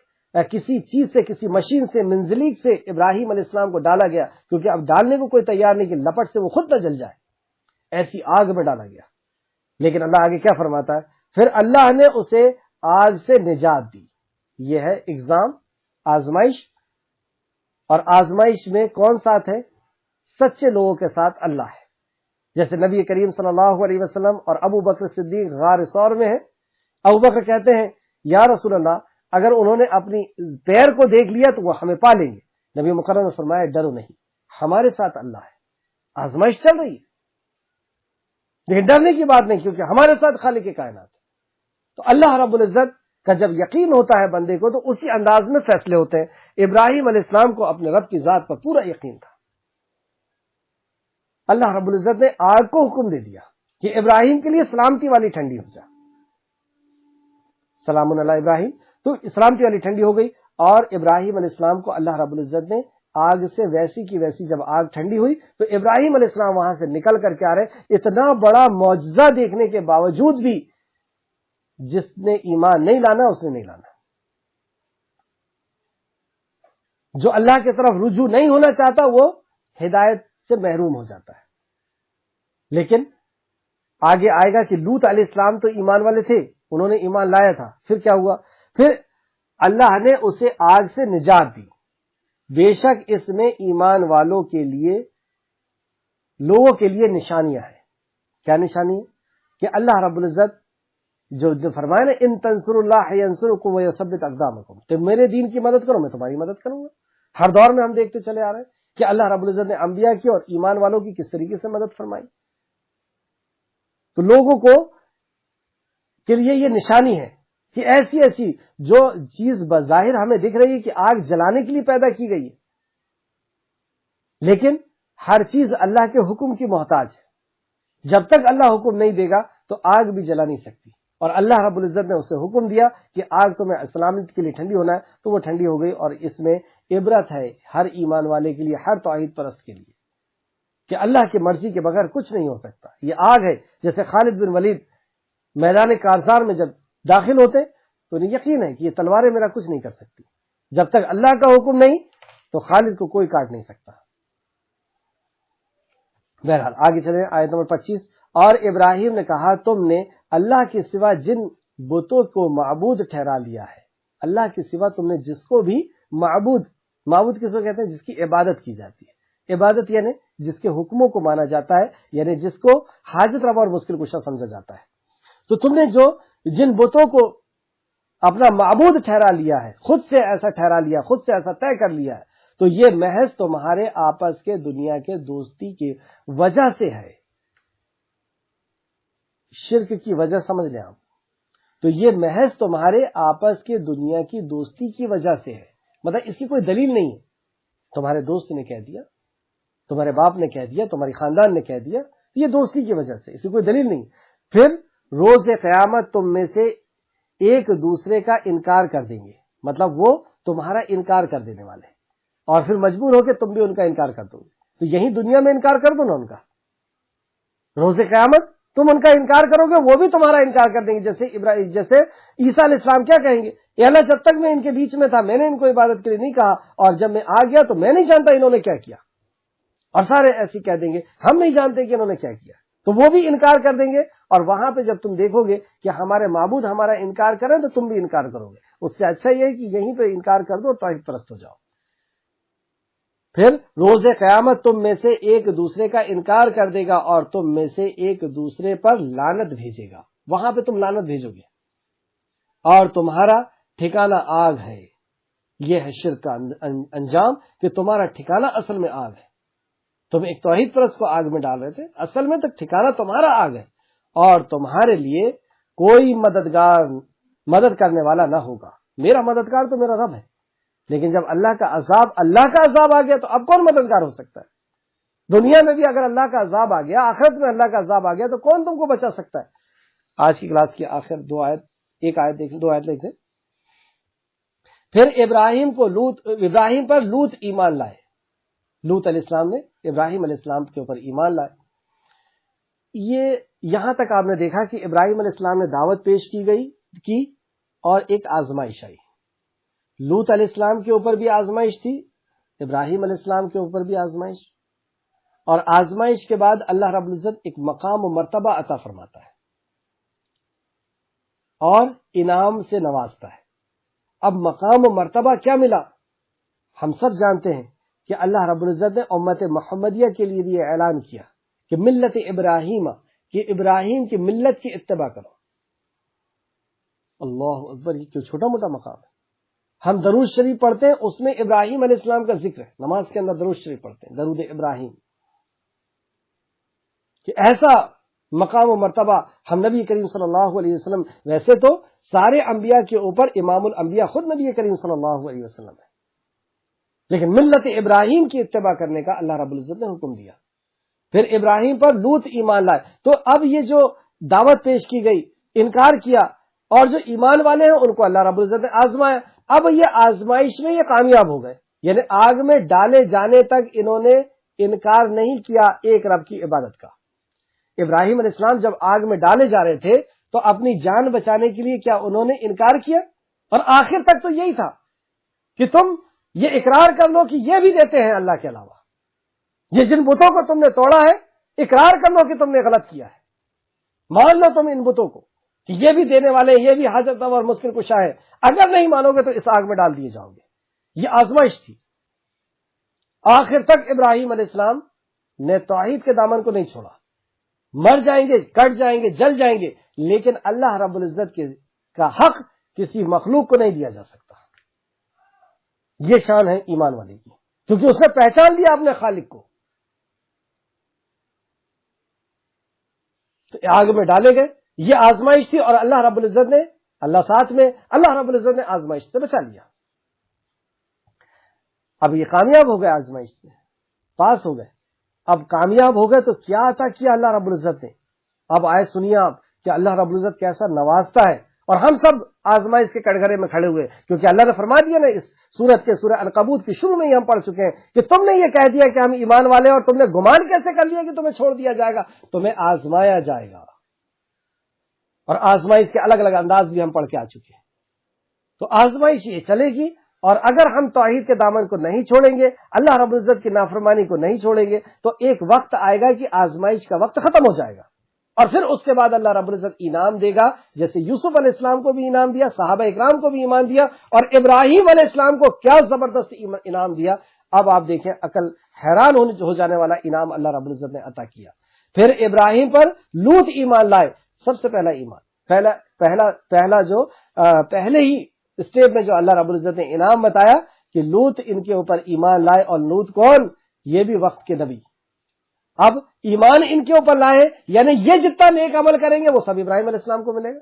کسی چیز سے کسی مشین سے منزلیک سے ابراہیم علیہ السلام کو ڈالا گیا کیونکہ اب ڈالنے کو کوئی تیار نہیں کہ لپٹ سے وہ خود نہ جل جائے. ایسی آگ میں ڈالا گیا. لیکن اللہ آگے کیا فرماتا ہے؟ پھر اللہ نے اسے آگ سے نجات دی. یہ ہے اگزام، آزمائش. اور آزمائش میں کون ساتھ ہے؟ سچے لوگوں کے ساتھ اللہ ہے. جیسے نبی کریم صلی اللہ علیہ وسلم اور ابو بکر صدیق غار ثور میں ہے. ابو بکر کہتے ہیں یا رسول اللہ اگر انہوں نے اپنی پیر کو دیکھ لیا تو وہ ہمیں پا لیں گے. نبی مکرم نے فرمایا ڈرو نہیں، ہمارے ساتھ اللہ ہے. آزمائش چل رہی ہے لیکن ڈرنے کی بات نہیں کیونکہ ہمارے ساتھ خالق کائنات ہے. تو اللہ رب العزت کا جب یقین ہوتا ہے بندے کو تو اسی انداز میں فیصلے ہوتے ہیں. ابراہیم علیہ السلام کو اپنے رب کی ذات پر پورا یقین تھا. اللہ رب العزت نے آگ کو حکم دے دیا کہ ابراہیم کے لیے سلامتی والی ٹھنڈی ہو جائے. سلام علی ابراہیم، تو سلامتی والی ٹھنڈی ہو گئی. اور ابراہیم علیہ السلام کو اللہ رب العزت نے آگ سے ویسی کی ویسی جب آگ ٹھنڈی ہوئی تو ابراہیم علیہ السلام وہاں سے نکل کر کے آ رہے. اتنا بڑا معجزہ دیکھنے کے باوجود بھی جس نے ایمان نہیں لانا اس نے نہیں لانا. جو اللہ کی طرف رجوع نہیں ہونا چاہتا وہ ہدایت سے محروم ہو جاتا ہے. لیکن آگے آئے گا کہ لوط علیہ السلام تو ایمان والے تھے، انہوں نے ایمان لایا تھا. پھر کیا ہوا؟ پھر اللہ نے اسے آگ سے نجات دی. بے شک اس میں ایمان والوں کے لیے، لوگوں کے لیے نشانیاں ہیں. کیا نشانی ہے؟ کہ اللہ رب العزت جو فرمایا نا ان تنصر اللہ ینصرکم ویثبت اقدامکم، تو میرے دین کی مدد کرو میں تمہاری مدد کروں گا. ہر دور میں ہم دیکھتے چلے آ رہے ہیں کہ اللہ رب العزت نے انبیاء کی اور ایمان والوں کی کس طریقے سے مدد فرمائی. تو لوگوں کو کے لیے یہ نشانی ہے کہ ایسی ایسی جو چیز بظاہر ہمیں دکھ رہی ہے کہ آگ جلانے کے لیے پیدا کی گئی ہے، لیکن ہر چیز اللہ کے حکم کی محتاج ہے. جب تک اللہ حکم نہیں دے گا تو آگ بھی جلا نہیں سکتی. اور اللہ رب العزت نے اسے حکم دیا کہ آگ تمہیں سلامت کے لیے ٹھنڈی ہونا ہے تو وہ ٹھنڈی ہو گئی. اور اس میں عبرت ہے ہر ایمان والے کے لیے، ہر توحید پرست کے لیے کہ اللہ کی مرضی کے بغیر کچھ نہیں ہو سکتا. یہ آگ ہے. جیسے خالد بن ولید میدان کارزار میں جب داخل ہوتے تو انہیں یقین ہے کہ یہ تلواریں میرا کچھ نہیں کر سکتی. جب تک اللہ کا حکم نہیں تو خالد کو کوئی کاٹ نہیں سکتا. بہرحال آگے چلیں آیت نمبر 25. اور ابراہیم نے کہا تم نے اللہ کے سوا جن بتوں کو معبود ٹھہرا لیا ہے. اللہ کے سوا تم نے جس کو بھی معبود کس کو کہتے ہیں؟ جس کی عبادت کی جاتی ہے. عبادت یعنی جس کے حکموں کو مانا جاتا ہے، یعنی جس کو حاجت روا اور مشکل کشا سمجھا جاتا ہے. تو تم نے جو جن بتوں کو اپنا معبود ٹھہرا لیا ہے، خود سے ایسا ٹھہرا لیا، خود سے ایسا طے کر لیا ہے، تو یہ محض تمہارے آپس کے دنیا کے دوستی کی وجہ سے ہے. شرک کی وجہ سمجھ لیں آپ. تو یہ محض تمہارے آپس کے دنیا کی دوستی کی وجہ سے ہے. مطلب اس کی کوئی دلیل نہیں ہے. تمہارے دوست نے کہہ دیا، تمہارے باپ نے کہہ دیا، تمہاری خاندان نے کہہ دیا، یہ دوستی کی وجہ سے، اس کی کوئی دلیل نہیں. پھر روز قیامت تم میں سے ایک دوسرے کا انکار کر دیں گے. مطلب وہ تمہارا انکار کر دینے والے ہیں اور پھر مجبور ہو کے تم بھی ان کا انکار کر دو گے. تو یہی دنیا میں انکار کر دو نا ان کا. روز قیامت تم ان کا انکار کرو گے، وہ بھی تمہارا انکار کر دیں گے. جیسے عیسیٰ علیہ السلام کیا کہیں گے؟ اے اللہ جب تک میں ان کے بیچ میں تھا میں نے ان کو عبادت کے لیے نہیں کہا، اور جب میں آ گیا تو میں نہیں جانتا انہوں نے کیا کیا. اور سارے ایسے کہہ دیں گے ہم نہیں جانتے کہ انہوں نے کیا کیا. تو وہ بھی انکار کر دیں گے. اور وہاں پہ جب تم دیکھو گے کہ ہمارے معبود ہمارا انکار کریں تو تم بھی انکار کرو گے. اس سے اچھا یہ ہے کہ یہیں پہ انکار کر دو اور توحید پرست ہو جاؤ. پھر روز قیامت تم میں سے ایک دوسرے کا انکار کر دے گا اور تم میں سے ایک دوسرے پر لعنت بھیجے گا. وہاں پہ تم لعنت بھیجو گے اور تمہارا ٹھکانہ آگ ہے. یہ ہے شرک کا انجام کہ تمہارا ٹھکانہ اصل میں آگ ہے. تم ایک توحید پرست کو آگ میں ڈال رہے تھے، اصل میں تو ٹھکانہ تمہارا آگ ہے اور تمہارے لیے کوئی مدد کرنے والا نہ ہوگا۔ میرا مددگار تو میرا رب ہے، لیکن جب اللہ کا عذاب آ گیا تو اب کون مددگار ہو سکتا ہے؟ دنیا میں بھی اگر اللہ کا عذاب آ گیا، آخرت میں اللہ کا عذاب آ گیا تو کون تم کو بچا سکتا ہے؟ آج کی کلاس کی آخر دو آیت دیکھیں۔ پھر ابراہیم پر لوط ایمان لائے۔ لوط علیہ السلام نے ابراہیم علیہ السلام کے اوپر ایمان لائے۔ یہ یہاں تک آپ نے دیکھا کہ ابراہیم علیہ السلام نے دعوت پیش کی اور ایک آزمائش آئی۔ لوط علیہ السلام کے اوپر بھی آزمائش تھی، ابراہیم علیہ السلام کے اوپر بھی آزمائش، اور آزمائش کے بعد اللہ رب العزت ایک مقام و مرتبہ عطا فرماتا ہے اور انعام سے نوازتا ہے۔ اب مقام و مرتبہ کیا ملا؟ ہم سب جانتے ہیں کہ اللہ رب العزت نے امت محمدیہ کے لیے بھی اعلان کیا کہ ملت ابراہیم، کہ ابراہیم کی ملت کی اتباع کرو۔ اللہ اکبر، یہ کیوں چھوٹا موٹا مقام ہے؟ ہم درود شریف پڑھتے ہیں، اس میں ابراہیم علیہ السلام کا ذکر ہے، نماز کے اندر درود شریف پڑھتے ہیں، درود ابراہیم، کہ ایسا مقام و مرتبہ ہم نبی کریم صلی اللہ علیہ وسلم، ویسے تو سارے انبیاء کے اوپر امام الانبیاء خود نبی کریم صلی اللہ علیہ وسلم ہے، لیکن ملت ابراہیم کی اتباع کرنے کا اللہ رب العزت نے حکم دیا۔ پھر ابراہیم پر لوط ایمان لائے، تو اب یہ جو دعوت پیش کی گئی، انکار کیا، اور جو ایمان والے ہیں ان کو اللہ رب العزت نے آزمایا۔ اب یہ آزمائش میں یہ کامیاب ہو گئے، یعنی آگ میں ڈالے جانے تک انہوں نے انکار نہیں کیا ایک رب کی عبادت کا۔ ابراہیم علیہ السلام جب آگ میں ڈالے جا رہے تھے تو اپنی جان بچانے کے لیے کیا انہوں نے انکار کیا؟ اور آخر تک تو یہی تھا کہ تم یہ اقرار کر لو کہ یہ بھی دیتے ہیں اللہ کے علاوہ، یہ جن بتوں کو تم نے توڑا ہے اقرار کر لو کہ تم نے غلط کیا ہے، مان لو تم ان بتوں کو کہ یہ بھی دینے والے، یہ بھی حاجت روا اور مشکل کشا ہے، اگر نہیں مانو گے تو اس آگ میں ڈال دیے جاؤ گے۔ یہ آزمائش تھی۔ آخر تک ابراہیم علیہ السلام نے توحید کے دامن کو نہیں چھوڑا، مر جائیں گے، کٹ جائیں گے، جل جائیں گے، لیکن اللہ رب العزت کا حق کسی مخلوق کو نہیں دیا جا سکتا۔ یہ شان ہے ایمان والے کی، کیونکہ اس نے پہچان لیا اپنے خالق کو۔ تو آگ میں ڈالے گئے، یہ آزمائش تھی، اور اللہ رب العزت نے، اللہ ساتھ میں، اللہ رب العزت نے آزمائش سے بچا لیا۔ اب یہ کامیاب ہو گئے، آزمائش سے پاس ہو گئے۔ اب کامیاب ہو گئے تو کیا عطا کیا اللہ رب العزت نے؟ اب آئے سنیے آپ کہ اللہ رب العزت کیسا نوازتا ہے، اور ہم سب آزمائش کے کٹگرے میں کھڑے ہوئے، کیونکہ اللہ نے فرما دیا نا اس سورہ عنکبوت کی شروع میں ہی ہم پڑھ چکے ہیں کہ تم نے یہ کہہ دیا کہ ہم ایمان والے، اور تم نے گمان کیسے کر لیا کہ تمہیں چھوڑ دیا جائے گا؟ تمہیں آزمایا جائے گا، اور آزمائش کے الگ الگ انداز بھی ہم پڑھ کے آ چکے ہیں۔ تو آزمائش یہ چلے گی، اور اگر ہم توحید کے دامن کو نہیں چھوڑیں گے، اللہ رب العزت کی نافرمانی کو نہیں چھوڑیں گے، تو ایک وقت آئے گا کہ آزمائش کا وقت ختم ہو جائے گا، اور پھر اس کے بعد اللہ رب العزت انعام دے گا، جیسے یوسف علیہ السلام کو بھی انعام دیا، صحابہ اکرام کو بھی ایمان دیا، اور ابراہیم علیہ السلام کو کیا زبردست انعام دیا۔ اب آپ دیکھیں، عقل حیران ہو جانے والا انعام اللہ رب العزت نے عطا کیا۔ پھر ابراہیم پر لوط ایمان لائے، سب سے پہلا ایمان، پہلے ہی اسٹیپ میں جو اللہ رب العزت نے انعام بتایا کہ لوط ان کے اوپر ایمان لائے، اور لوط کون؟ یہ بھی وقت کے نبی۔ اب ایمان ان کے اوپر لائے، یعنی یہ جتنا نیک عمل کریں گے وہ سب ابراہیم علیہ السلام کو ملے گا۔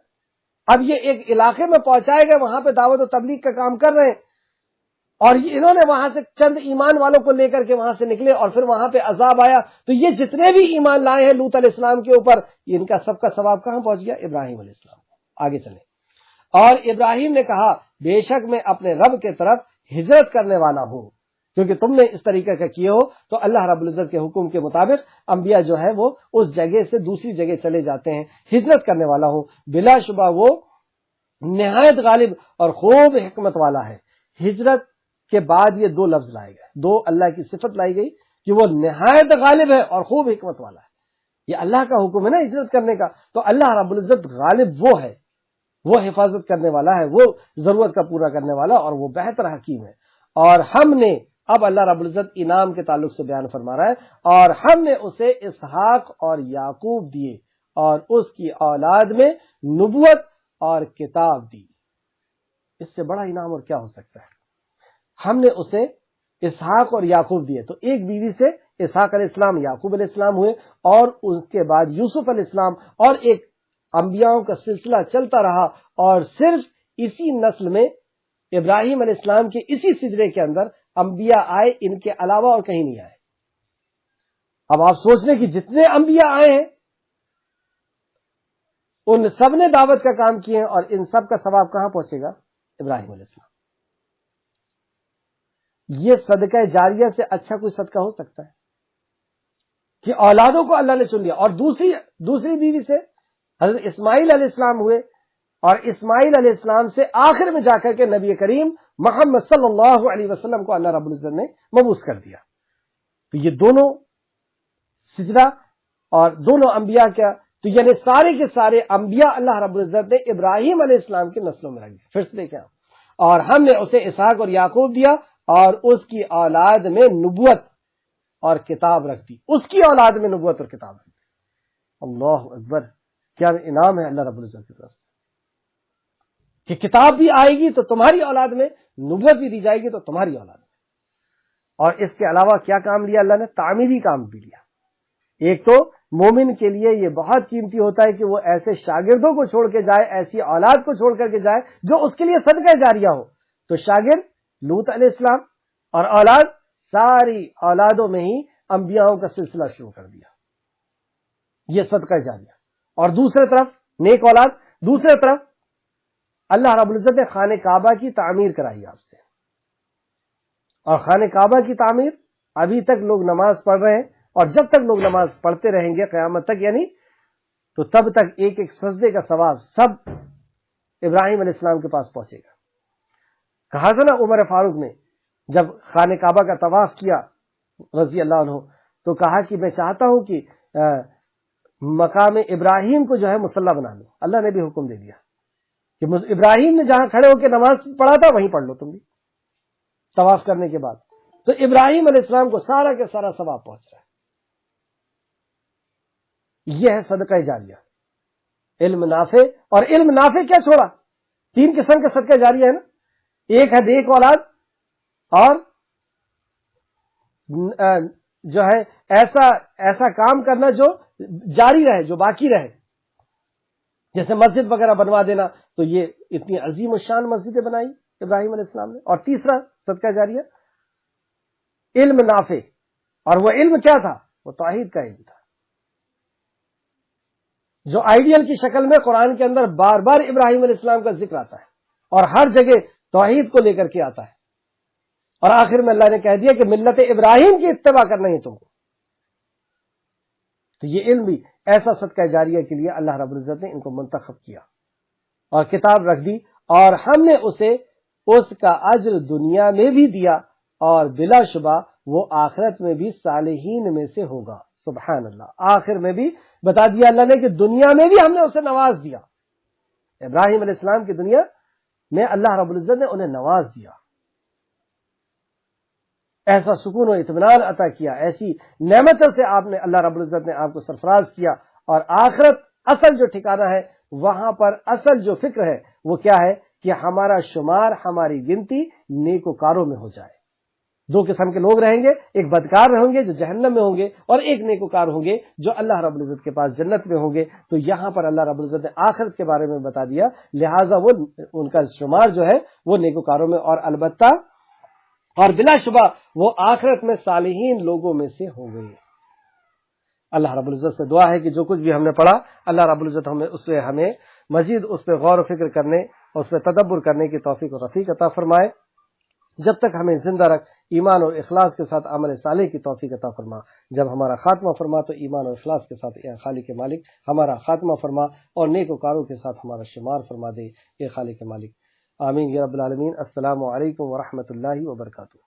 اب یہ ایک علاقے میں پہنچائے گئے، وہاں پہ دعوت و تبلیغ کا کام کر رہے ہیں، اور انہوں نے وہاں سے چند ایمان والوں کو لے کر کے وہاں سے نکلے، اور پھر وہاں پہ عذاب آیا، تو یہ جتنے بھی ایمان لائے ہیں لوط علیہ السلام کے اوپر، ان کا سب کا ثواب کہاں پہنچ گیا؟ ابراہیم علیہ السلام کو۔ آگے چلیں، اور ابراہیم نے کہا بے شک میں اپنے رب کے طرف ہجرت کرنے والا ہوں، کیونکہ تم نے اس طریقے کا کیے ہو تو اللہ رب العزت کے حکم کے مطابق انبیاء جو ہے وہ اس جگہ سے دوسری جگہ چلے جاتے ہیں۔ ہجرت کرنے والا ہوں، بلا شبہ وہ نہایت غالب اور خوب حکمت والا ہے۔ ہجرت کے بعد یہ دو لفظ لائے گئے، دو اللہ کی صفت لائی گئی کہ وہ نہایت غالب ہے اور خوب حکمت والا ہے۔ یہ اللہ کا حکم ہے نا ہجرت کرنے کا، تو اللہ رب العزت غالب وہ ہے، وہ حفاظت کرنے والا ہے، وہ ضرورت کا پورا کرنے والا، اور وہ بہتر حکیم ہے۔ اور ہم نے، اب اللہ رب العزت انعام کے تعلق سے بیان فرما رہا ہے، اور ہم نے اسے اسحاق اور یعقوب دیے، اور اس کی اولاد میں نبوت اور کتاب دی۔ اس سے بڑا انعام اور کیا ہو سکتا ہے؟ ہم نے اسے اسحاق اور یعقوب دیے، تو ایک بیوی سے اسحاق علیہ السلام، یعقوب علیہ السلام ہوئے، اور اس کے بعد یوسف علیہ السلام، اور ایک انبیاؤں کا سلسلہ چلتا رہا، اور صرف اسی نسل میں ابراہیم علیہ السلام کے اسی سجدے کے اندر انبیاء آئے، ان کے علاوہ اور کہیں نہیں آئے۔ اب آپ سوچ لیں کہ جتنے انبیاء آئے ہیں ان سب نے دعوت کا کام کیے ہیں، اور ان سب کا ثواب کہاں پہنچے گا؟ ابراہیم علیہ السلام۔ یہ صدقہ جاریہ سے اچھا کوئی صدقہ ہو سکتا ہے کہ اولادوں کو اللہ نے چن لیا۔ اور دوسری بیوی سے حضرت اسماعیل علیہ السلام ہوئے، اور اسماعیل علیہ السلام سے آخر میں جا کر کے نبی کریم محمد صلی اللہ علیہ وسلم کو اللہ رب العزت نے مبعوث کر دیا۔ تو یہ دونوں سجدہ اور دونوں انبیاء کیا، تو یعنی سارے کے سارے انبیاء اللہ رب العزت نے ابراہیم علیہ السلام کی نسلوں میں رکھ دیا۔ پھر سے دیکھیں، اور ہم نے اسے اسحاق اور یعقوب دیا، اور اس کی اولاد میں نبوت اور کتاب رکھ دی، اس کی اولاد میں نبوت اور کتاب رکھ دی۔ اللہ اکبر، کیا انعام ہے اللہ رب العزت کی طرف سے کہ کتاب بھی آئے گی تو تمہاری اولاد میں، نبوت بھی دی جائے گی تو تمہاری اولاد میں۔ اور اس کے علاوہ کیا کام لیا اللہ نے؟ تعمیری کام بھی لیا۔ ایک تو مومن کے لیے یہ بہت قیمتی ہوتا ہے کہ وہ ایسے شاگردوں کو چھوڑ کے جائے، ایسی اولاد کو چھوڑ کر کے جائے جو اس کے لیے صدقہ جاریہ ہو۔ تو شاگرد لوط علیہ السلام اور اولاد، ساری اولادوں میں ہی انبیاءوں کا سلسلہ شروع کر دیا، یہ صدقہ جاریہ۔ اور دوسری طرف نیک اولاد، دوسری طرف اللہ رب العزت نے خانہ کعبہ کی تعمیر کرائی آپ سے، اور خانہ کعبہ کی تعمیر ابھی تک لوگ نماز پڑھ رہے ہیں، اور جب تک لوگ نماز پڑھتے رہیں گے قیامت تک، یعنی تو تب تک ایک ایک سجدے کا ثواب سب ابراہیم علیہ السلام کے پاس پہنچے گا۔ کہا تھا نا عمر فاروق نے جب خانہ کعبہ کا طواف کیا رضی اللہ عنہ، تو کہا کہ میں چاہتا ہوں کہ مقام ابراہیم کو جو ہے مصلی بنا لو۔ اللہ نے بھی حکم دے دیا کہ ابراہیم نے جہاں کھڑے ہو کے نماز پڑھا تھا وہیں پڑھ لو تم بھی طواف کرنے کے بعد۔ تو ابراہیم علیہ السلام کو سارا کے سارا ثواب پہنچ رہا ہے۔ یہ ہے صدقہ جاریہ، علم نافع۔ اور علم نافع کیا چھوڑا؟ 3 قسم کا صدقہ جاریہ ہے نا، ایک ہے نیک اولاد، اور جو ہے ایسا کام کرنا جو جاری رہے، جو باقی رہے، جیسے مسجد وغیرہ بنوا دینا۔ تو یہ اتنی عظیم الشان مسجدیں بنائی ابراہیم علیہ السلام نے۔ اور تیسرا صدقہ جاریہ علم نافع، اور وہ علم کیا تھا؟ وہ توحید کا علم تھا، جو آئیڈیل کی شکل میں قرآن کے اندر بار بار ابراہیم علیہ السلام کا ذکر آتا ہے، اور ہر جگہ توحید کو لے کر کے آتا ہے۔ اور آخر میں اللہ نے کہہ دیا کہ ملت ابراہیم کی اتباع کرنا ہی تم کو۔ تو یہ علم بھی ایسا صدقہ جاریہ کے لیے اللہ رب العزت نے ان کو منتخب کیا اور کتاب رکھ دی، اور ہم نے اسے اس کا اجر دنیا میں بھی دیا، اور بلا شبہ وہ آخرت میں بھی صالحین میں سے ہوگا۔ سبحان اللہ، آخر میں بھی بتا دیا اللہ نے کہ دنیا میں بھی ہم نے اسے نواز دیا۔ ابراہیم علیہ السلام کی دنیا میں اللہ رب العزت نے انہیں نواز دیا، ایسا سکون و اطمینان عطا کیا، ایسی نعمتوں سے آپ نے اللہ رب العزت نے آپ کو سرفراز کیا۔ اور آخرت اصل جو ٹھکانہ ہے، وہاں پر اصل جو فکر ہے وہ کیا ہے کہ ہمارا شمار، ہماری گنتی نیکوکاروں میں ہو جائے۔ 2 قسم کے لوگ رہیں گے، ایک بدکار رہیں گے جو جہنم میں ہوں گے، اور ایک نیکوکار ہوں گے جو اللہ رب العزت کے پاس جنت میں ہوں گے۔ تو یہاں پر اللہ رب العزت نے آخرت کے بارے میں بتا دیا، لہٰذا وہ ان کا شمار جو ہے وہ نیکوکاروں میں، اور البتہ اور بلا شبہ وہ آخرت میں صالحین لوگوں میں سے ہوں گے۔ اللہ رب العزت سے دعا ہے کہ جو کچھ بھی ہم نے پڑھا، اللہ رب العزت ہمیں مزید اس پہ غور و فکر کرنے اور اس پہ تدبر کرنے کی توفیق و رفیق عطا فرمائے۔ جب تک ہمیں زندہ رکھ، ایمان اور اخلاص کے ساتھ عمل صالح کی توفیق عطا فرما۔ جب ہمارا خاتمہ فرما تو ایمان اور اخلاص کے ساتھ اے خالق مالک ہمارا خاتمہ فرما، اور نیک وکاروں کے ساتھ ہمارا شمار فرما دے اے خالق مالک۔ آمین یا رب العالمین۔ السلام علیکم ورحمۃ اللہ وبرکاتہ۔